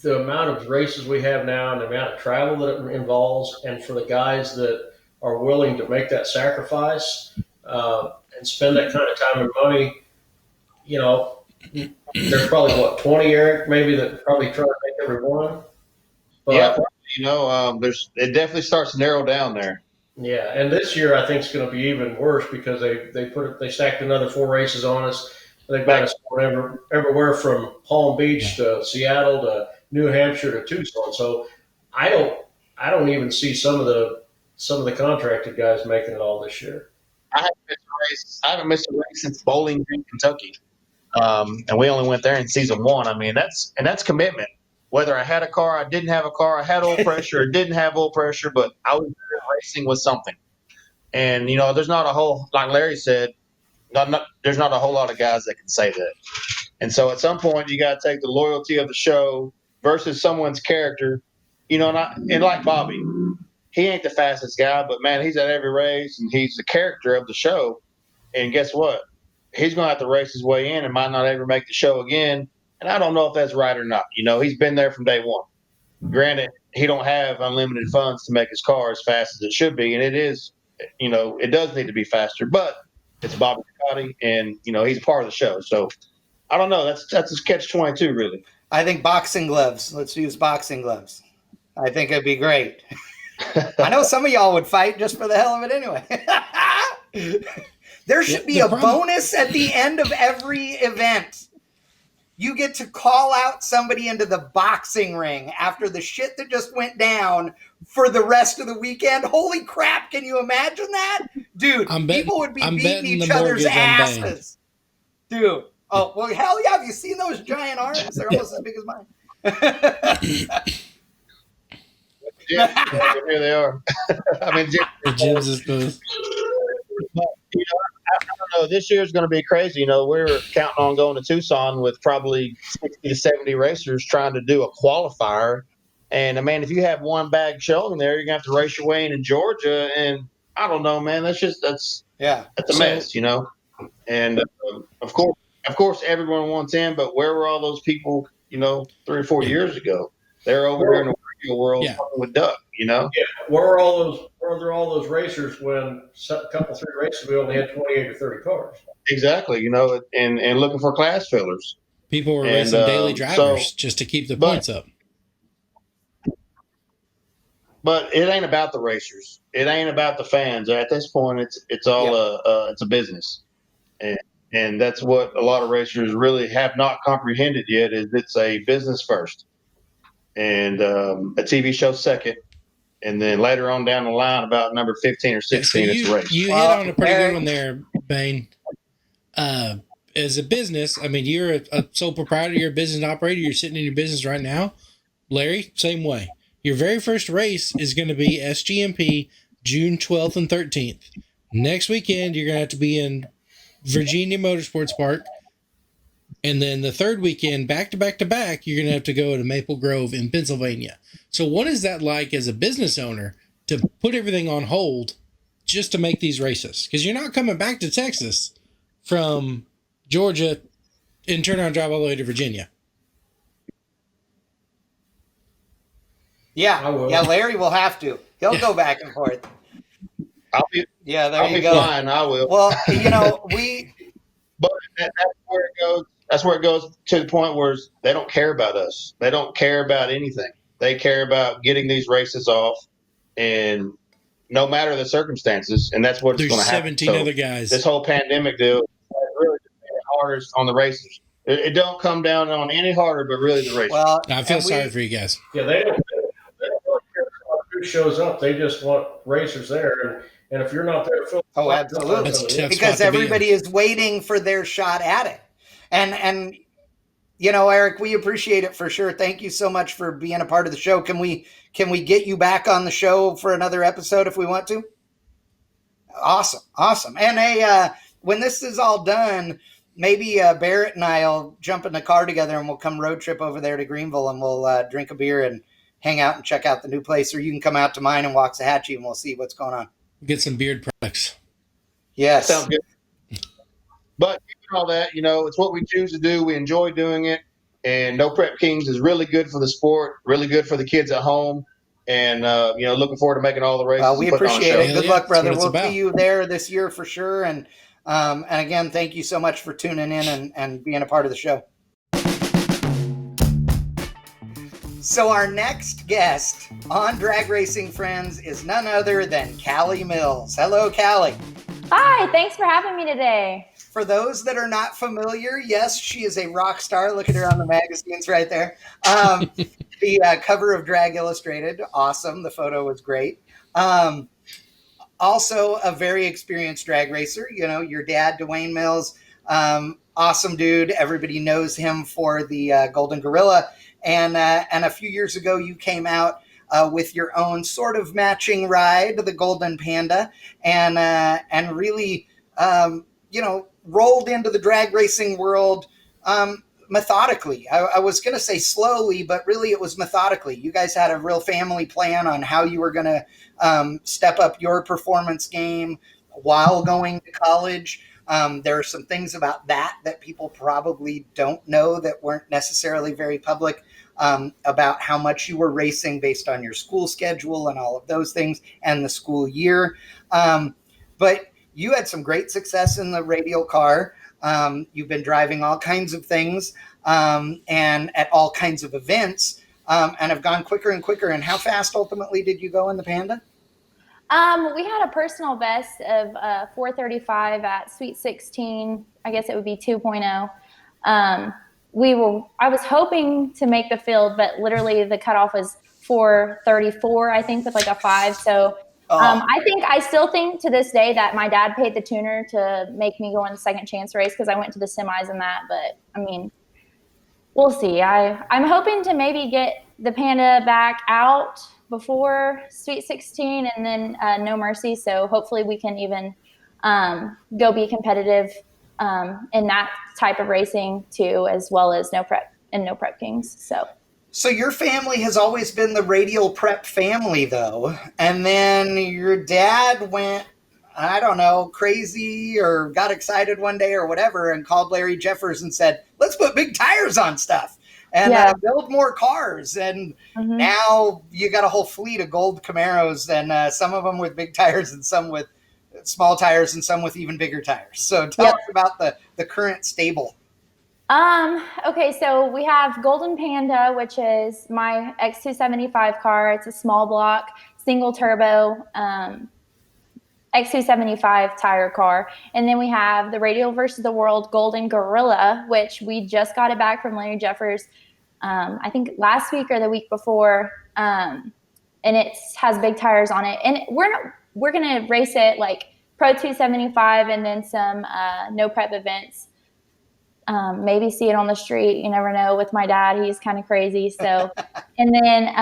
Speaker 3: the amount of races we have now and the amount of travel that it involves, and for the guys that are willing to make that sacrifice and spend that kind of time and money, there's probably 20, Eric, maybe, that probably try to make every one. But,
Speaker 4: it definitely starts to narrow down there.
Speaker 3: Yeah, and this year I think it's going to be even worse because they stacked another 4 races on us. They've got us everywhere from Palm Beach to Seattle to New Hampshire to Tucson. So I don't even see some of the contracted guys making it all this year.
Speaker 4: I haven't missed a race since Bowling Green, Kentucky, and we only went there in season 1. I mean, that's commitment. Whether I had a car, I didn't have a car, I had oil pressure, or didn't have oil pressure, but I was racing with something. And there's not a whole, like Larry said, there's not a whole lot of guys that can say that. And so at some point, you got to take the loyalty of the show versus someone's character. And like Bobby, he ain't the fastest guy, but man, he's at every race and he's the character of the show. And guess what? He's going to have to race his way in and might not ever make the show again. And I don't know if that's right or not. He's been there from day one. Granted, he don't have unlimited funds to make his car as fast as it should be. And it is, it does need to be faster, but it's Bobby Scotty and, he's a part of the show. So I don't know. That's a catch-22, really.
Speaker 2: I think boxing gloves. Let's use boxing gloves. I think it'd be great. I know some of y'all would fight just for the hell of it anyway. There should be a bonus at the end of every event. You get to call out somebody into the boxing ring after the shit that just went down for the rest of the weekend. Holy crap, can you imagine that? Dude, people would be beating each other's asses. Dude. Oh, well, hell yeah. Have you seen those giant arms? They're almost as big as mine.
Speaker 4: Yeah, here they are. I mean,
Speaker 1: the gyms is good.
Speaker 4: I don't know. This year's going to be crazy. We're counting on going to Tucson with probably 60 to 70 racers trying to do a qualifier. And, man, if you have one bag showing there, you're going to have to race your way in Georgia. And I don't know, man. That's a mess, And, of course, everyone wants in, but where were all those people, 3 or 4 years ago? They're over there in the real world with Duck,
Speaker 3: Yeah, where are all those racers when a couple 3 races we only had 28 or 30 cars?
Speaker 4: Exactly, and looking for class fillers.
Speaker 1: People were racing daily drivers just to keep the points up.
Speaker 4: But it ain't about the racers. It ain't about the fans. At this point, it's all it's a business, and that's what a lot of racers really have not comprehended yet. Is it's a business first, and a TV show second, and then later on down the line, about number 15 or 16, it's a race.
Speaker 1: You hit on a pretty good one there, Bain. As a business, I mean, you're a sole proprietor, you're a business operator, you're sitting in your business right now. Larry, same way. Your very first race is going to be SGMP June 12th and 13th. Next weekend, you're going to have to be in Virginia Motorsports Park. And then the third weekend, back to back to back, you're going to have to go to Maple Grove in Pennsylvania. So what is that like as a business owner to put everything on hold just to make these races? Because you're not coming back to Texas from Georgia and turn around and drive all the way to Virginia.
Speaker 2: Yeah, Larry will have to. He'll go back and forth.
Speaker 4: I'll be flying. I will.
Speaker 2: Well,
Speaker 4: But that's where it goes. That's where it goes to the point where they don't care about us. They don't care about anything. They care about getting these races off, and no matter the circumstances, and that's what's going to happen.
Speaker 1: 17 other guys.
Speaker 4: This whole pandemic deal really made it harder on the racers. It don't come down on any harder, but really the racers.
Speaker 2: Well,
Speaker 1: I feel sorry for you guys.
Speaker 3: Yeah, they don't care who shows up. They just want racers there, and if you're not there,
Speaker 2: absolutely, because everybody is waiting for their shot at it. And Eric, we appreciate it for sure. Thank you so much for being a part of the show. Can we get you back on the show for another episode if we want to? Awesome. And when this is all done, maybe Barrett and I'll jump in the car together and we'll come road trip over there to Greenville and we'll drink a beer and hang out and check out the new place. Or you can come out to mine and Waxahachie and we'll see what's going on.
Speaker 1: Get some beard products.
Speaker 2: Yes.
Speaker 4: Sounds good. But all that, it's what we choose to do. We enjoy doing it. And No Prep Kings is really good for the sport, really good for the kids at home. And, looking forward to making all the races.
Speaker 2: We appreciate it. Good luck, brother. We'll see you there this year for sure. And again, thank you so much for tuning in and being a part of the show. So our next guest on Drag Racing Friends is none other than Kaley Mills. Hello, Kaley.
Speaker 5: Hi, thanks for having me today.
Speaker 2: For those that are not familiar, yes, she is a rock star. Look at her on the magazines right there. The cover of Drag Illustrated, awesome. The photo was great. Also a very experienced drag racer. Your dad, Dwayne Mills, awesome dude. Everybody knows him for the Golden Gorilla. and a few years ago you came out with your own sort of matching ride, the Golden Panda, and really rolled into the drag racing world methodically. I was going to say slowly, but really it was methodically. You guys had a real family plan on how you were going to step up your performance game while going to college. There are some things about that people probably don't know that weren't necessarily very public, about how much you were racing based on your school schedule and all of those things and the school year. But you had some great success in the radial car. You've been driving all kinds of things and at all kinds of events, and have gone quicker and quicker. And how fast ultimately did you go in the Panda?
Speaker 5: We had a personal best of 4:35 at Sweet 16. I guess it would be 2.0. I was hoping to make the field, but literally the cutoff was 4:34, I think, with like a 5. So I still think to this day that my dad paid the tuner to make me go in the second chance race because I went to the semis in that. But I mean, we'll see. I'm hoping to maybe get the Panda back out before Sweet 16 and then No Mercy. So hopefully we can even go be competitive in that type of racing too, as well as No Prep and No Prep Kings. So
Speaker 2: your family has always been the radial prep family, though. And then your dad went, I don't know, crazy or got excited one day or whatever and called Larry Jeffers and said, let's put big tires on stuff and build more cars. And now you got a whole fleet of gold Camaros, and some of them with big tires and some with small tires and some with even bigger tires. So tell us about the current stable.
Speaker 5: Okay, so we have Golden Panda, which is my X275 car. It's a small block, single turbo, X275 tire car. And then we have the Radial versus the World Golden Gorilla, which we just got it back from Larry Jeffers, I think last week or the week before. And it has big tires on it. And we're going to race it like Pro 275 and then some no prep events. Maybe see it on the street. You never know with my dad. He's kind of crazy. So, and then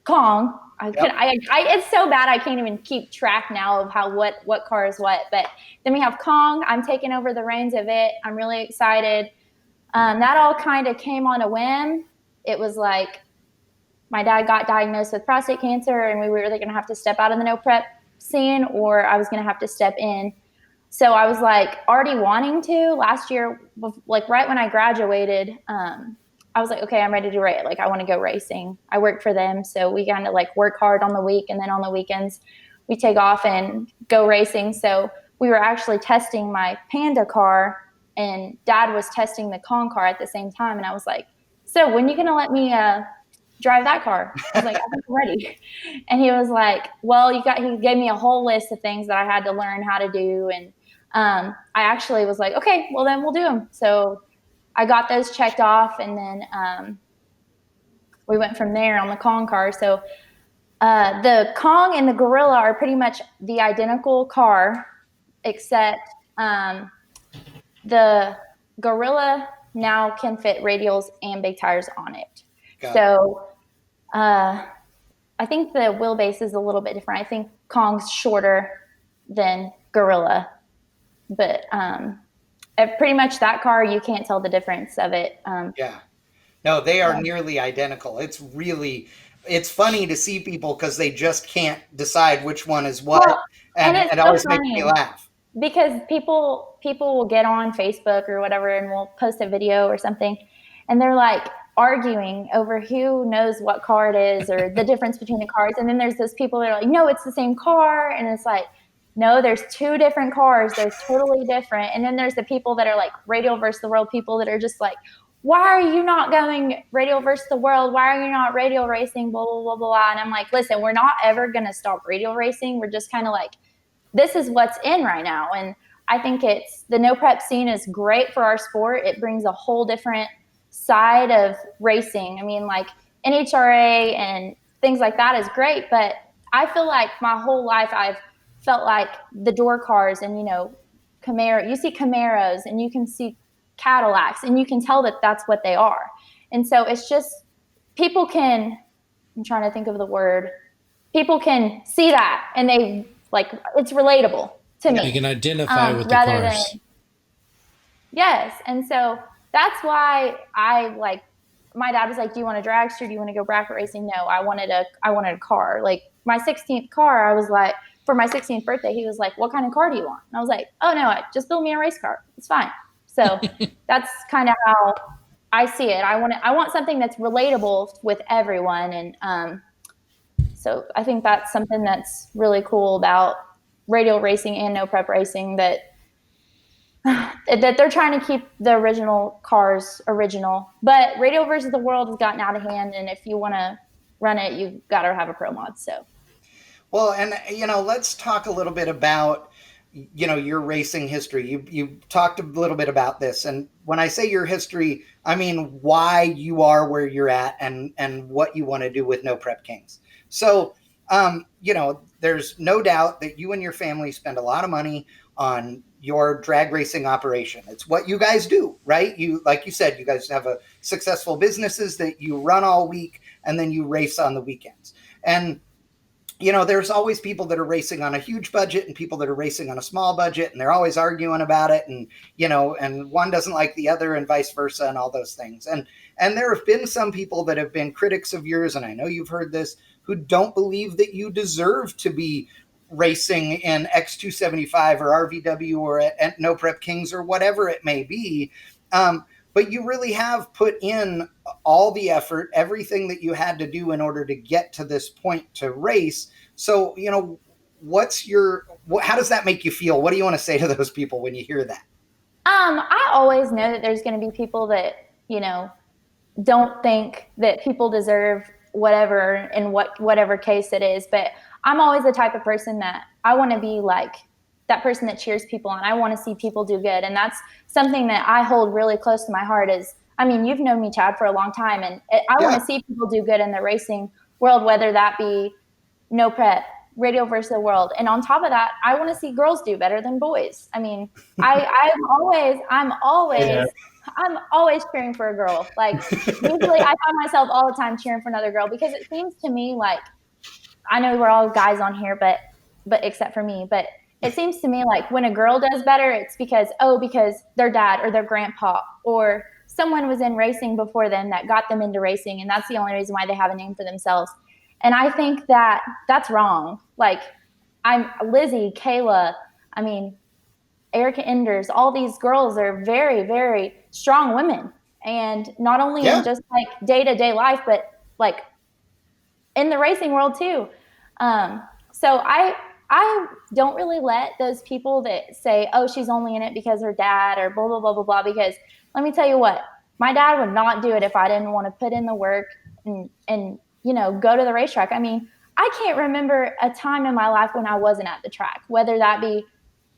Speaker 5: Kong. It's so bad I can't even keep track now of what car is what. But then we have Kong. I'm taking over the reins of it. I'm really excited. That all kind of came on a whim. It was like my dad got diagnosed with prostate cancer, and we were either going to have to step out of the no prep scene or I was going to have to step in. So I was like already wanting to last year, like right when I graduated, I was like, okay, I'm ready to race. Like I want to go racing. I work for them. So we kind of like work hard on the week. And then on the weekends we take off and go racing. So we were actually testing my Panda car and Dad was testing the Kong car at the same time. And I was like, so when are you going to let me drive that car? I was like, I think I'm ready. And he was like, well, he gave me a whole list of things that I had to learn how to do. And I actually was like, okay, well then we'll do them. So I got those checked off, and then we went from there on the Kong car. So the Kong and the Gorilla are pretty much the identical car, except the Gorilla now can fit radials and big tires on it. So I think the wheelbase is a little bit different. I think Kong's shorter than Gorilla. But pretty much that car, you can't tell the difference of it.
Speaker 2: No, they are nearly identical. It's funny to see people because they just can't decide which one is what. Well, and it always makes me laugh.
Speaker 5: Because people will get on Facebook or whatever and we'll post a video or something. And they're like arguing over who knows what car it is or the difference between the cars. And then there's those people that are like, no, it's the same car. And it's like, no, there's two different cars. They're totally different. And then there's the people that are like Radial versus the World people that are just like, why are you not going Radial versus the World? Why are you not radial racing? Blah, blah, blah, blah. And I'm like, listen, we're not ever going to stop radial racing. We're just kind of like, this is what's in right now. And I think the no prep scene is great for our sport. It brings a whole different side of racing. I mean, like NHRA and things like that is great. But I feel like my whole life I've felt like the door cars and, Camaro, you see Camaros and you can see Cadillacs and you can tell that that's what they are. And so it's just, people can, I'm trying to think of the word, people can see that and they like, it's relatable to me.
Speaker 1: You can identify with the
Speaker 5: rather
Speaker 1: cars.
Speaker 5: than, yes. And so that's why I like, my dad was like, do you want a dragster? Do you want to go bracket racing? No, I wanted a car. Like my 16th car, I was like, for my 16th birthday, he was like, what kind of car do you want? And I was like, oh no, just build me a race car. It's fine. So that's kind of how I see it. I want something that's relatable with everyone. And so I think that's something that's really cool about radial racing and no prep racing, that they're trying to keep the original cars original. But Radial versus the World has gotten out of hand, and if you want to run it, you've got to have a pro mod. So,
Speaker 2: well, and let's talk a little bit about your racing history. You talked a little bit about this, and when I say your history, I mean why you are where you're at and what you want to do with No Prep Kings. So, there's no doubt that you and your family spend a lot of money on your drag racing operation. It's what you guys do, right? You, like you said, you guys have a successful businesses that you run all week and then you race on the weekends. And, there's always people that are racing on a huge budget and people that are racing on a small budget, and they're always arguing about it. And, and one doesn't like the other and vice versa and all those things. And there have been some people that have been critics of yours, and I know you've heard this, who don't believe that you deserve to be racing in X275 or RVW or at No Prep Kings or whatever it may be. But you really have put in all the effort, everything that you had to do in order to get to this point to race. So, how does that make you feel? What do you want to say to those people when you hear that?
Speaker 5: I always know that there's going to be people that, don't think that people deserve whatever in whatever case it is. But I'm always the type of person that I want to be like that person that cheers people on. I want to see people do good. And that's something that I hold really close to my heart is, I mean, you've known me, Chad, for a long time. And I want to see people do good in the racing world, whether that be no prep, Radial versus the World. And on top of that, I want to see girls do better than boys. I mean, I'm always cheering for a girl. Like usually I find myself all the time cheering for another girl, because it seems to me like, I know we're all guys on here, but except for me, but it seems to me like when a girl does better, it's because their dad or their grandpa or someone was in racing before them that got them into racing. And that's the only reason why they have a name for themselves. And I think that that's wrong. Like I'm Lizzie, Kayla, I mean, Erica Enders, all these girls are very, very strong women. And not only in just like day-to-day life, but like in the racing world too. So I don't really let those people that say, oh, she's only in it because her dad or blah, blah, blah, blah, blah. Because let me tell you what, my dad would not do it if I didn't want to put in the work and go to the racetrack. I mean, I can't remember a time in my life when I wasn't at the track, whether that be,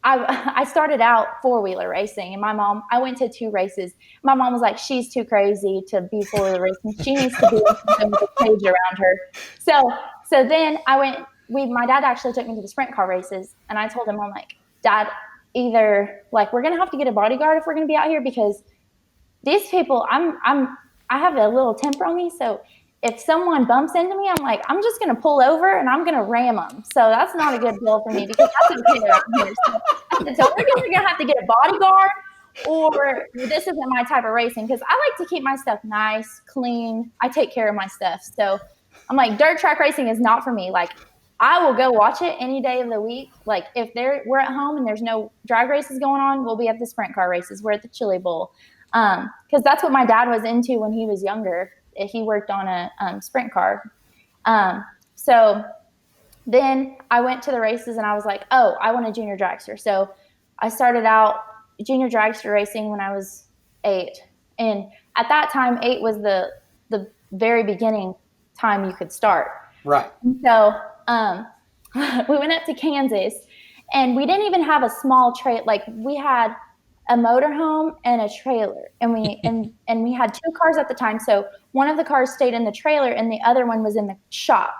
Speaker 5: I started out four-wheeler racing, and I went to 2 races. My mom was like, she's too crazy to be four-wheeler racing. She needs to be with a cage around her. So then my dad actually took me to the sprint car races, and I told him, I'm like, Dad, either like we're going to have to get a bodyguard if we're going to be out here, because these people, I have a little temper on me. So if someone bumps into me, I'm like, I'm just going to pull over and I'm going to ram them. So that's not a good deal for me, because that's okay around here. So we're going to have to get a bodyguard, or this isn't my type of racing, because I like to keep my stuff nice, clean. I take care of my stuff. So I'm like, dirt track racing is not for me. Like I will go watch it any day of the week. Like if we're at home and there's no drag races going on, we'll be at the sprint car races. We're at the Chili Bowl. Because that's what my dad was into when he was younger. He worked on a sprint car. So then I went to the races and I was like, oh, I want a junior dragster. So I started out junior dragster racing when I was 8. And at that time, 8 was the very beginning time you could start.
Speaker 2: Right.
Speaker 5: And so we went up to Kansas, and we didn't even have a small trailer. Like we had a motorhome and a trailer, and we had 2 cars at the time. So one of the cars stayed in the trailer and the other one was in the shop.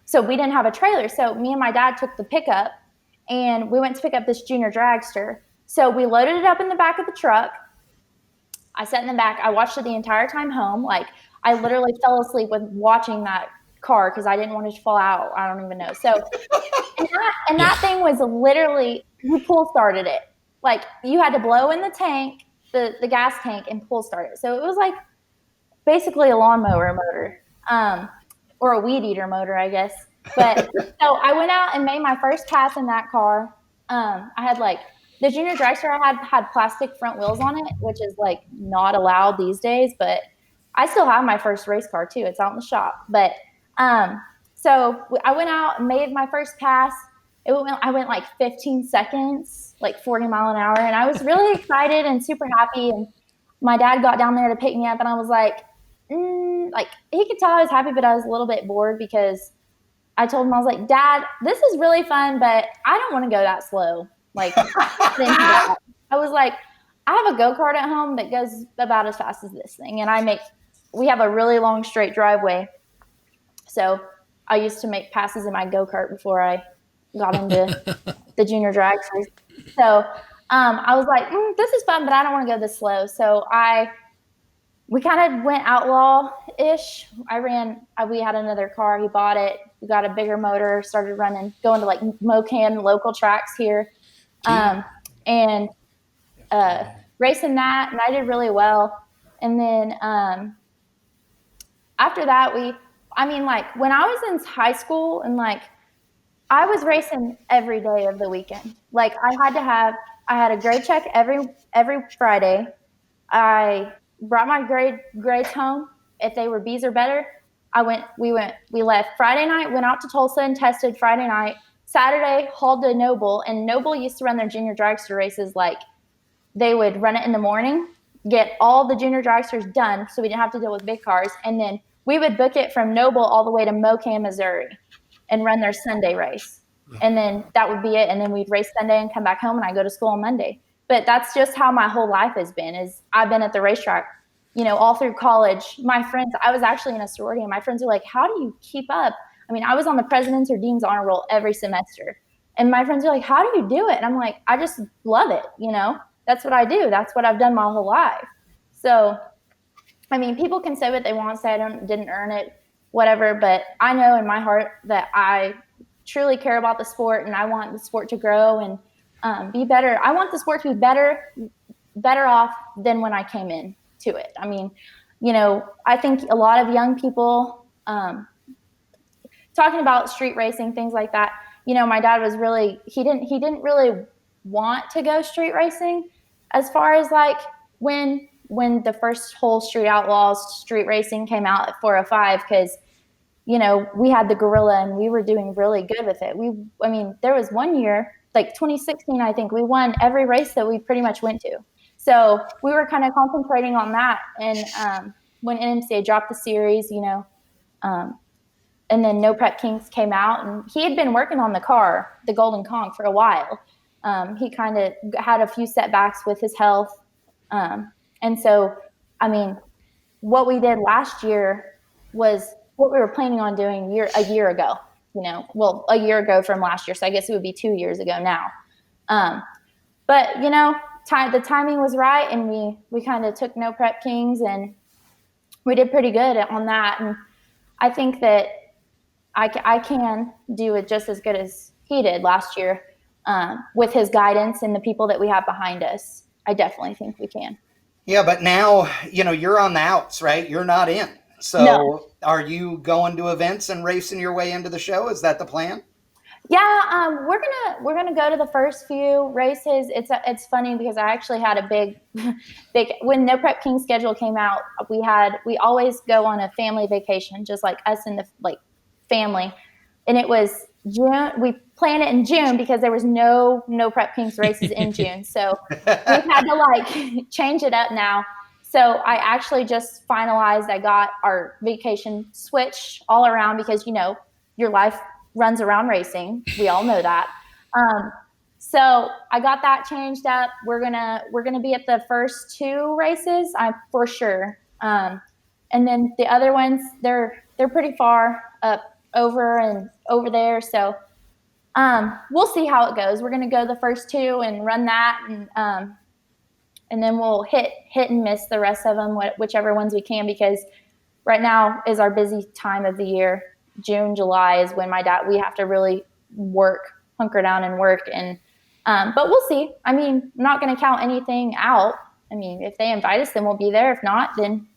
Speaker 5: So we didn't have a trailer. So me and my dad took the pickup and we went to pick up this junior dragster. So we loaded it up in the back of the truck, I sat in the back. I watched it the entire time home. Like, I literally fell asleep with watching that car because I didn't want it to fall out. I don't even know. So, and that thing was literally, you pull started it. Like, you had to blow in the tank, the gas tank, and pull start it. So it was like basically a lawnmower motor, or a weed eater motor, I guess. But so I went out and made my first pass in that car. I had like, the junior dragster I had plastic front wheels on it, which is like not allowed these days, but I still have my first race car too. It's out in the shop. But so I went out and made my first pass. I went like 15 seconds, like 40 mile an hour. And I was really excited and super happy. And my dad got down there to pick me up, and I was like he could tell I was happy, but I was a little bit bored because I told him, I was like, Dad, this is really fun, but I don't want to go that slow. Like, I was like, I have a go-kart at home that goes about as fast as this thing. And we have a really long straight driveway. So I used to make passes in my go-kart before I got into the junior dragsters. So I was like, this is fun, but I don't want to go this slow. So we kind of went outlaw-ish. We had another car. He bought it. We got a bigger motor, started going to like Mocan local tracks here. And racing that, and I did really well. And then after that, when I was in high school, and like I was racing every day of the weekend. Like, I had a grade check every Friday. I brought my grades home. If they were B's or better, we left Friday night, went out to Tulsa and tested Friday night. Saturday, hauled to Noble, and Noble used to run their junior dragster races. Like, they would run it in the morning, get all the junior dragsters done so we didn't have to deal with big cars, and then we would book it from Noble all the way to Mocan, Missouri, and run their Sunday race. And then that would be it, and then we'd race Sunday and come back home, and I go to school on Monday. But that's just how my whole life has been, is I've been at the racetrack, all through college. My friends, I was actually in a sorority, and my friends were like, how do you keep up? I was on the president's or dean's honor roll every semester. And my friends are like, how do you do it? And I'm like, I just love it. That's what I do. That's what I've done my whole life. So, people can say what they want, say I didn't earn it, whatever. But I know in my heart that I truly care about the sport, and I want the sport to grow and be better. I want the sport to be better off than when I came in to it. I think a lot of young people, talking about street racing, things like that. My dad was he didn't really want to go street racing, as far as like when the first whole Street Outlaws street racing came out at 405, because we had the Gorilla and we were doing really good with it. There was one year, like 2016, I think we won every race that we pretty much went to. So we were kind of concentrating on that. And when NMCA dropped the series, and then No Prep Kings came out, and he had been working on the car, the Golden Kong, for a while. He kind of had a few setbacks with his health. And so, what we did last year was what we were planning on doing a year ago, a year ago from last year. So I guess it would be 2 years ago now. But, the timing was right, and we kind of took No Prep Kings, and we did pretty good on that. And I think that I can do it just as good as he did last year, with his guidance and the people that we have behind us. I definitely think we can.
Speaker 2: Yeah, but now, you're on the outs, right? You're not in. So
Speaker 5: No.
Speaker 2: Are you going to events and racing your way into the show? Is that the plan?
Speaker 5: Yeah, we're gonna go to the first few races. It's funny because I actually had a big when No Prep King schedule came out, we always go on a family vacation, just like us and the family, and it was June. We planned it in June because there was no Prep Kings races in June, so we had to change it up now. So I actually just finalized. I got our vacation switch all around because your life runs around racing. We all know that. So I got that changed up. We're gonna be at the first two races, for sure. And then the other ones, they're pretty far up over there. So we'll see how it goes. We're gonna go the first two and run that, and and then we'll hit and miss the rest of them, whichever ones we can, because right now is our busy time of the year. June, July is when we have to really hunker down and work. And but we'll see. I mean, I'm not going to count anything out. I mean, if they invite us, then we'll be there. If not, then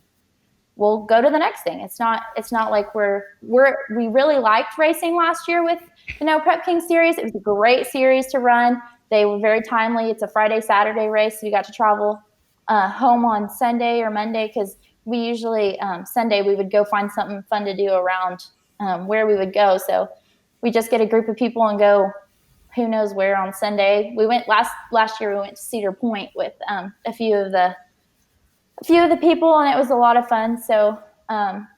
Speaker 5: we'll go to the next thing. It's not like we really liked racing last year with the No Prep King series. It was a great series to run. They were very timely. It's a Friday, Saturday race. So you got to travel home on Sunday or Monday, because we usually Sunday we would go find something fun to do around where we would go. So we just get a group of people and go who knows where on Sunday. We went last year. We went to Cedar Point with a few of the people, and it was a lot of fun. So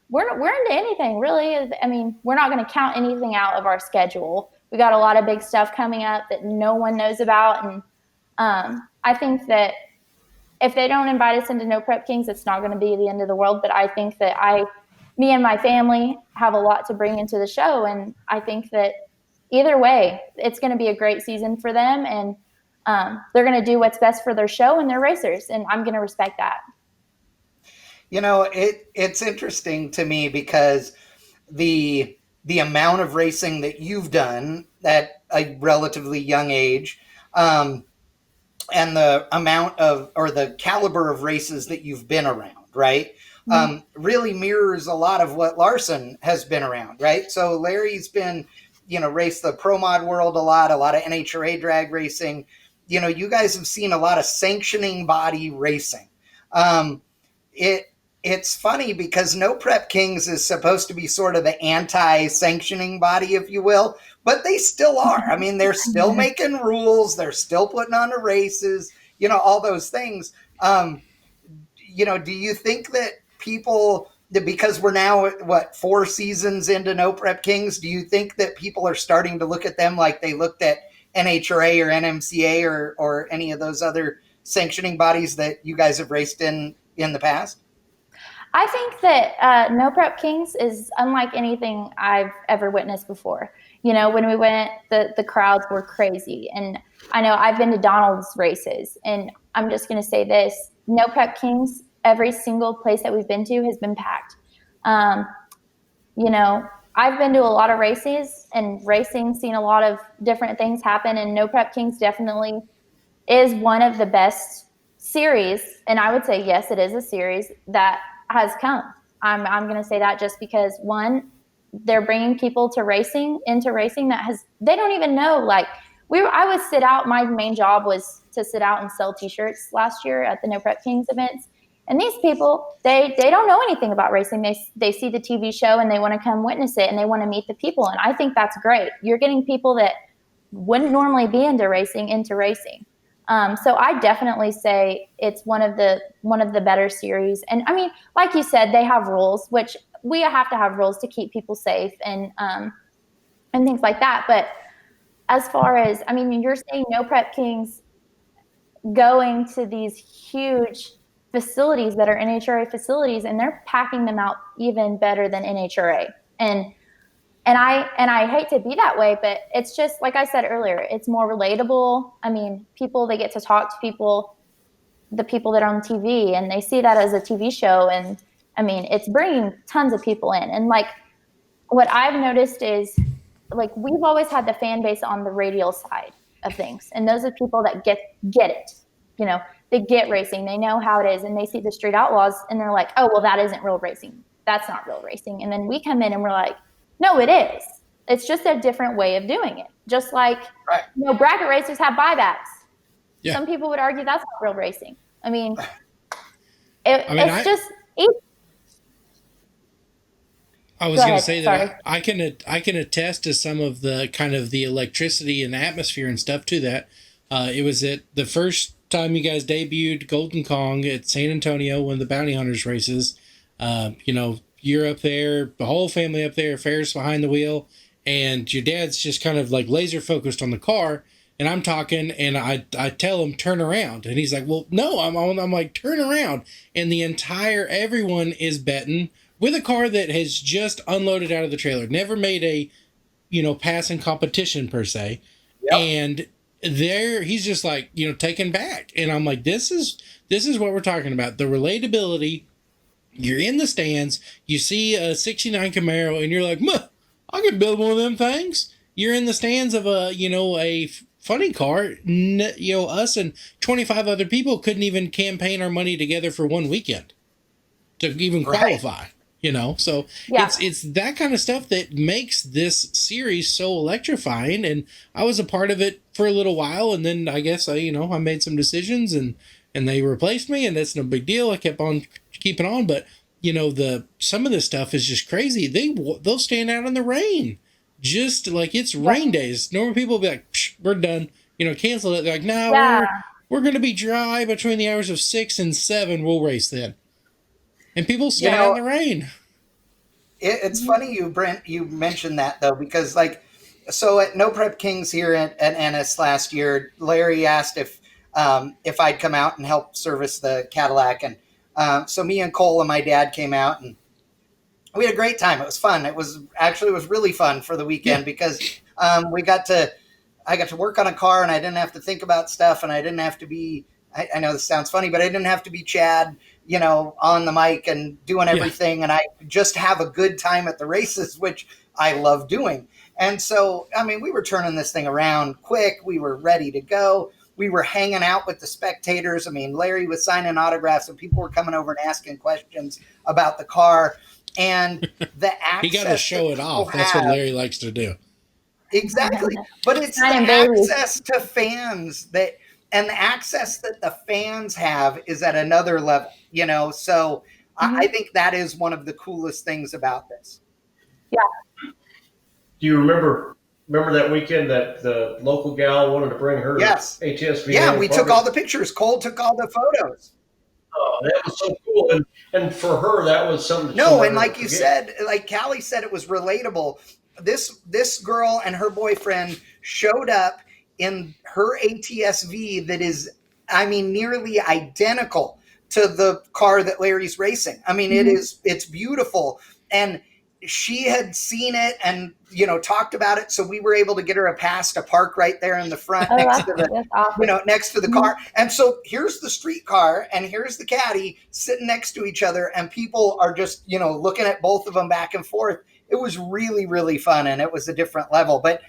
Speaker 5: we're into anything, really. I mean, we're not going to count anything out of our schedule. We got a lot of big stuff coming up that no one knows about, and I think that if they don't invite us into No Prep Kings, it's not going to be the end of the world. But I think that me and my family have a lot to bring into the show, and I think that either way, it's going to be a great season for them, and they're going to do what's best for their show and their racers, and I'm going to respect that.
Speaker 2: You know, it's interesting to me because the amount of racing that you've done at a relatively young age, and the amount of, or the caliber of races that you've been around, right? Really mirrors a lot of what Larson has been around, right? So Larry's been, raced the pro mod world a lot of NHRA drag racing. You guys have seen a lot of sanctioning body racing. It's funny because No Prep Kings is supposed to be sort of the anti-sanctioning body, if you will, but they still are. I mean, they're still making rules. They're still putting on the races, all those things. Do you think that people, because we're now, 4 seasons into No Prep Kings, do you think that people are starting to look at them like they looked at NHRA or NMCA or any of those other sanctioning bodies that you guys have raced in the past?
Speaker 5: I think that No Prep Kings is unlike anything I've ever witnessed before. When we went, the crowds were crazy. And I know I've been to Donald's races, and I'm just going to say this. No Prep Kings, every single place that we've been to has been packed. I've been to a lot of races and seen a lot of different things happen, and No Prep Kings definitely is one of the best series. And I would say, yes, it is a series that has come. I'm going to say that just because, one, they're bringing people into racing that they don't even know. I would sit out. My main job was to sit out and sell t-shirts last year at the No Prep Kings events. And these people, they don't know anything about racing. They see the TV show and they want to come witness it, and they want to meet the people. And I think that's great. You're getting people that wouldn't normally be into racing. So I definitely say it's one of the better series. And I mean, like you said, they have rules, which we have to have rules to keep people safe and things like that. But as far as, I mean, you're saying No Prep Kings going to these huge facilities that are NHRA facilities, and they're packing them out even better than NHRA. And I hate to be that way, but it's just, like I said earlier, it's more relatable. I mean, they get to talk to the people that are on TV, and they see that as a TV show. And I mean, it's bringing tons of people in. And what I've noticed is we've always had the fan base on the radial side of things. And those are people that get it, they get racing, they know how it is, and they see the Street Outlaws and they're like, oh, well, that isn't real racing. That's not real racing. And then we come in and we're like, no, it is. It's just a different way of doing it. Just like, bracket racers have buybacks. Yeah. Some people would argue that's not real racing. I mean, I
Speaker 1: was going to say that I can attest to some of the kind of the electricity and atmosphere and stuff to that. It was at the first time you guys debuted Golden Kong at San Antonio, one of the Bounty Hunters races. You're up there, the whole family up there, Ferris behind the wheel, and your dad's just kind of laser focused on the car. And I'm talking, and I tell him, turn around. And he's like, well, no, I'm like, turn around. And everyone is betting with a car that has just unloaded out of the trailer, never made a, passing competition per se. Yep. And there he's just like, you know, taken back. And I'm like, this is what we're talking about. The relatability. You're in the stands, you see a 69 Camaro, and you're like, I can build one of them things. You're in the stands of a funny car. You know, us and 25 other people couldn't even campaign our money together for one weekend to even qualify. You know, so it's that kind of stuff that makes this series so electrifying. And I was a part of it for a little while, and then I guess I made some decisions, and they replaced me, and that's no big deal. I kept on keeping on, but you know, some of this stuff is just crazy. They'll stand out in the rain, just like it's rain days. Normal people will be like, we're done, you know, cancel it. They're like, no, we're going to be dry between the hours of 6 and 7. We'll race then. And people stand out in the rain.
Speaker 2: It's funny you mentioned that though, because like, so at No Prep Kings here at Ennis last year, Larry asked if I'd come out and help service the Cadillac. And so me and Cole and my dad came out, and we had a great time. It was fun. It was really fun for the weekend because I got to work on a car, and I didn't have to think about stuff, and I didn't have to be, I know this sounds funny, but I didn't have to be Chad, you know, on the mic and doing everything. And I just have a good time at the races, which I love doing. And so, I mean, we were turning this thing around quick. We were ready to go. We were hanging out with the spectators. I mean, Larry was signing autographs, and people were coming over and asking questions about the car. And the access
Speaker 1: he got to show it off. That's what Larry likes to do.
Speaker 2: Exactly. But it's the access to fans and the access that the fans have is at another level, you know? So I think that is one of the coolest things about this.
Speaker 5: Yeah.
Speaker 3: Do you remember that weekend that the local gal wanted to bring her HSV?
Speaker 2: Yeah, we took all the pictures. Cole took all the photos.
Speaker 3: Oh, that was so cool. And for her, that was something.
Speaker 2: No, and like you said, like Kaley said, it was relatable. This girl and her boyfriend showed up in her ATSV that is, I mean, nearly identical to the car that Larry's racing. I mean, it's beautiful. And she had seen it and, you know, talked about it. So we were able to get her a pass to park right there in the front next to the car. And so here's the street car and here's the caddy sitting next to each other, and people are just, you know, looking at both of them back and forth. It was really, really fun, and it was a different level. But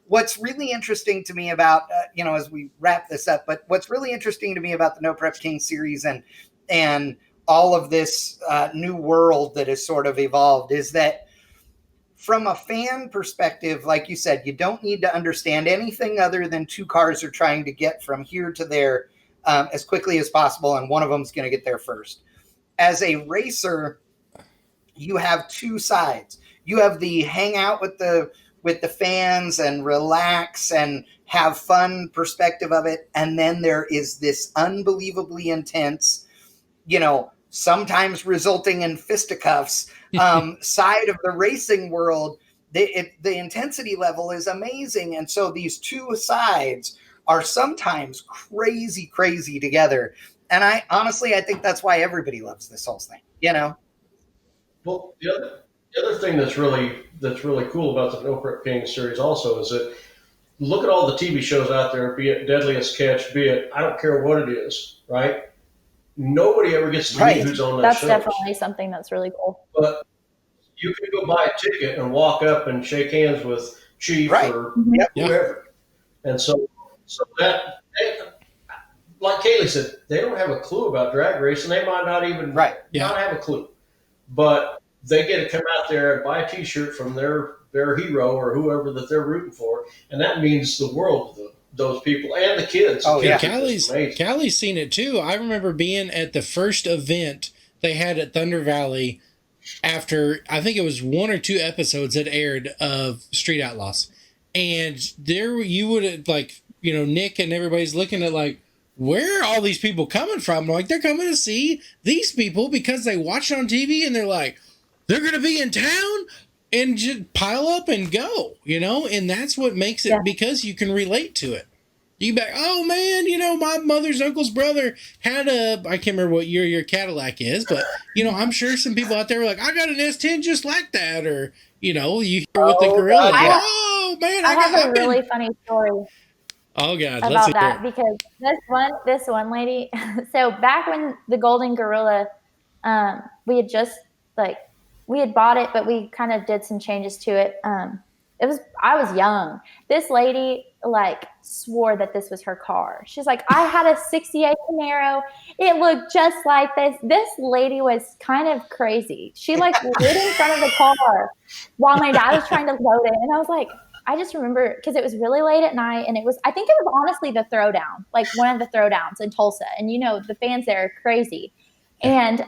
Speaker 2: what's really interesting to me about, you know, as we wrap this up, but what's really interesting to me about the No Prep King series and all of this new world that has sort of evolved is that from a fan perspective, like you said, you don't need to understand anything other than two cars are trying to get from here to there as quickly as possible, and one of them is going to get there first. As a racer, you have two sides. You have the hang out with the fans and relax and have fun perspective of it. And then there is this unbelievably intense, you know, sometimes resulting in fisticuffs side of the racing world. The intensity level is amazing. And so these two sides are sometimes crazy together. And I think that's why everybody loves this whole thing, you know?
Speaker 3: Well, the other thing that's really cool about the No Prep King series also is that look at all the TV shows out there, be it Deadliest Catch, be it I don't care what it is, right? Nobody ever gets to meet who's on that show.
Speaker 5: That's definitely something that's really cool.
Speaker 3: But you can go buy a ticket and walk up and shake hands with Chief or whoever. And so that, like Kaley said, they don't have a clue about drag racing. They might not even not have a clue. But they get to come out there and buy a T-shirt from their hero or whoever that they're rooting for, and that means the world to those people and the kids.
Speaker 1: Oh, yeah. Kaley's seen it too. I remember being at the first event they had at Thunder Valley after, I think it was 1 or 2 episodes that aired of Street Outlaws. And there you would have, like, you know, Nick and everybody's looking at like, where are all these people coming from? Like, they're coming to see these people because they watch it on TV and they're like, they're going to be in town, and just pile up and go, you know? And that's what makes it, because you can relate to it. You be like, oh man, you know, my mother's uncle's brother had I can't remember what year your Cadillac is, but, you know, I'm sure some people out there were like, I got an S10 just like that. Or, you know, you hear with the Gorilla.
Speaker 5: I have a really funny story.
Speaker 1: Oh God,
Speaker 5: about that because this one lady. So back when the Golden Gorilla, we had just we had bought it, but we kind of did some changes to it. I was young. This lady swore that this was her car. She's like, I had a 68 Camaro. It looked just like this. This lady was kind of crazy. She laid in front of the car while my dad was trying to load it. And I was like, I just remember because it was really late at night, and I think it was honestly the throwdown, one of the throwdowns in Tulsa. And the fans there are crazy. And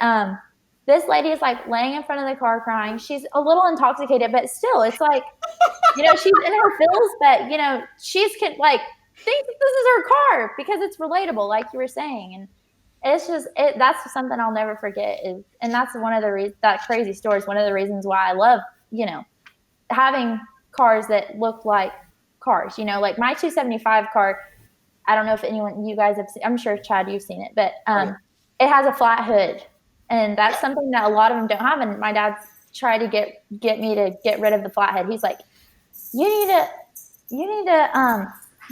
Speaker 5: this lady is laying in front of the car crying. She's a little intoxicated, but still, it's she's in her feels, but she's thinks that this is her car because it's relatable, like you were saying. And it's just that's something I'll never forget. And that's one of the that crazy story is one of the reasons why I love having cars that look like cars. Like my 275 car. I don't know if you guys have seen. I'm sure Chad, you've seen it, but it has a flat hood. And that's something that a lot of them don't have. And my dad's tried to get me to get rid of the flathead. He's like, you need to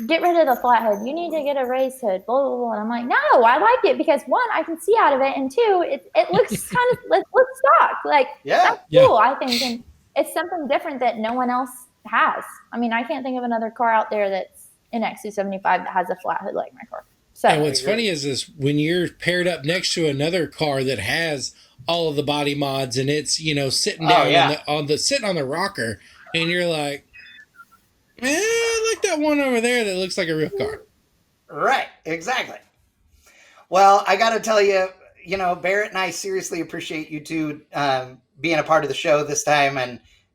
Speaker 5: get rid of the flathead. You need to get a raised hood, blah, blah, blah. And I'm like, no, I like it because one, I can see out of it. And two, it looks kind of, it looks stock. That's cool, I think. And it's something different that no one else has. I mean, I can't think of another car out there that's an X275 that has a flat hood like my car. So,
Speaker 1: and what's funny is when you're paired up next to another car that has all of the body mods and it's sitting down sitting on the rocker, and you're like, I like that one over there that looks like a real car.
Speaker 2: Right, exactly. Well, I got to tell you, Barrett and I seriously appreciate you two being a part of the show this time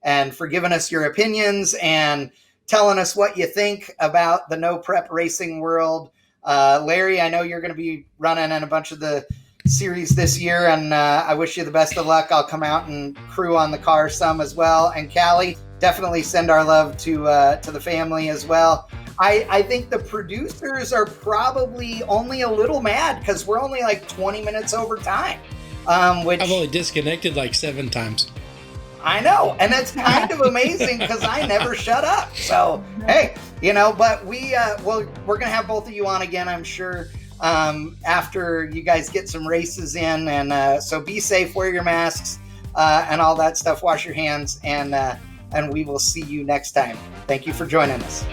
Speaker 2: and for giving us your opinions and telling us what you think about the no prep racing world. Larry, I know you're going to be running in a bunch of the series this year, and I wish you the best of luck. I'll come out and crew on the car some as well. And Kaley, definitely send our love to the family as well. I think the producers are probably only a little mad because we're only 20 minutes over time. Which
Speaker 1: I've only disconnected 7 times.
Speaker 2: I know, and that's kind of amazing because I never shut up. So, hey, but we're going to have both of you on again, I'm sure, after you guys get some races in. And so be safe, wear your masks, and all that stuff. Wash your hands, and we will see you next time. Thank you for joining us.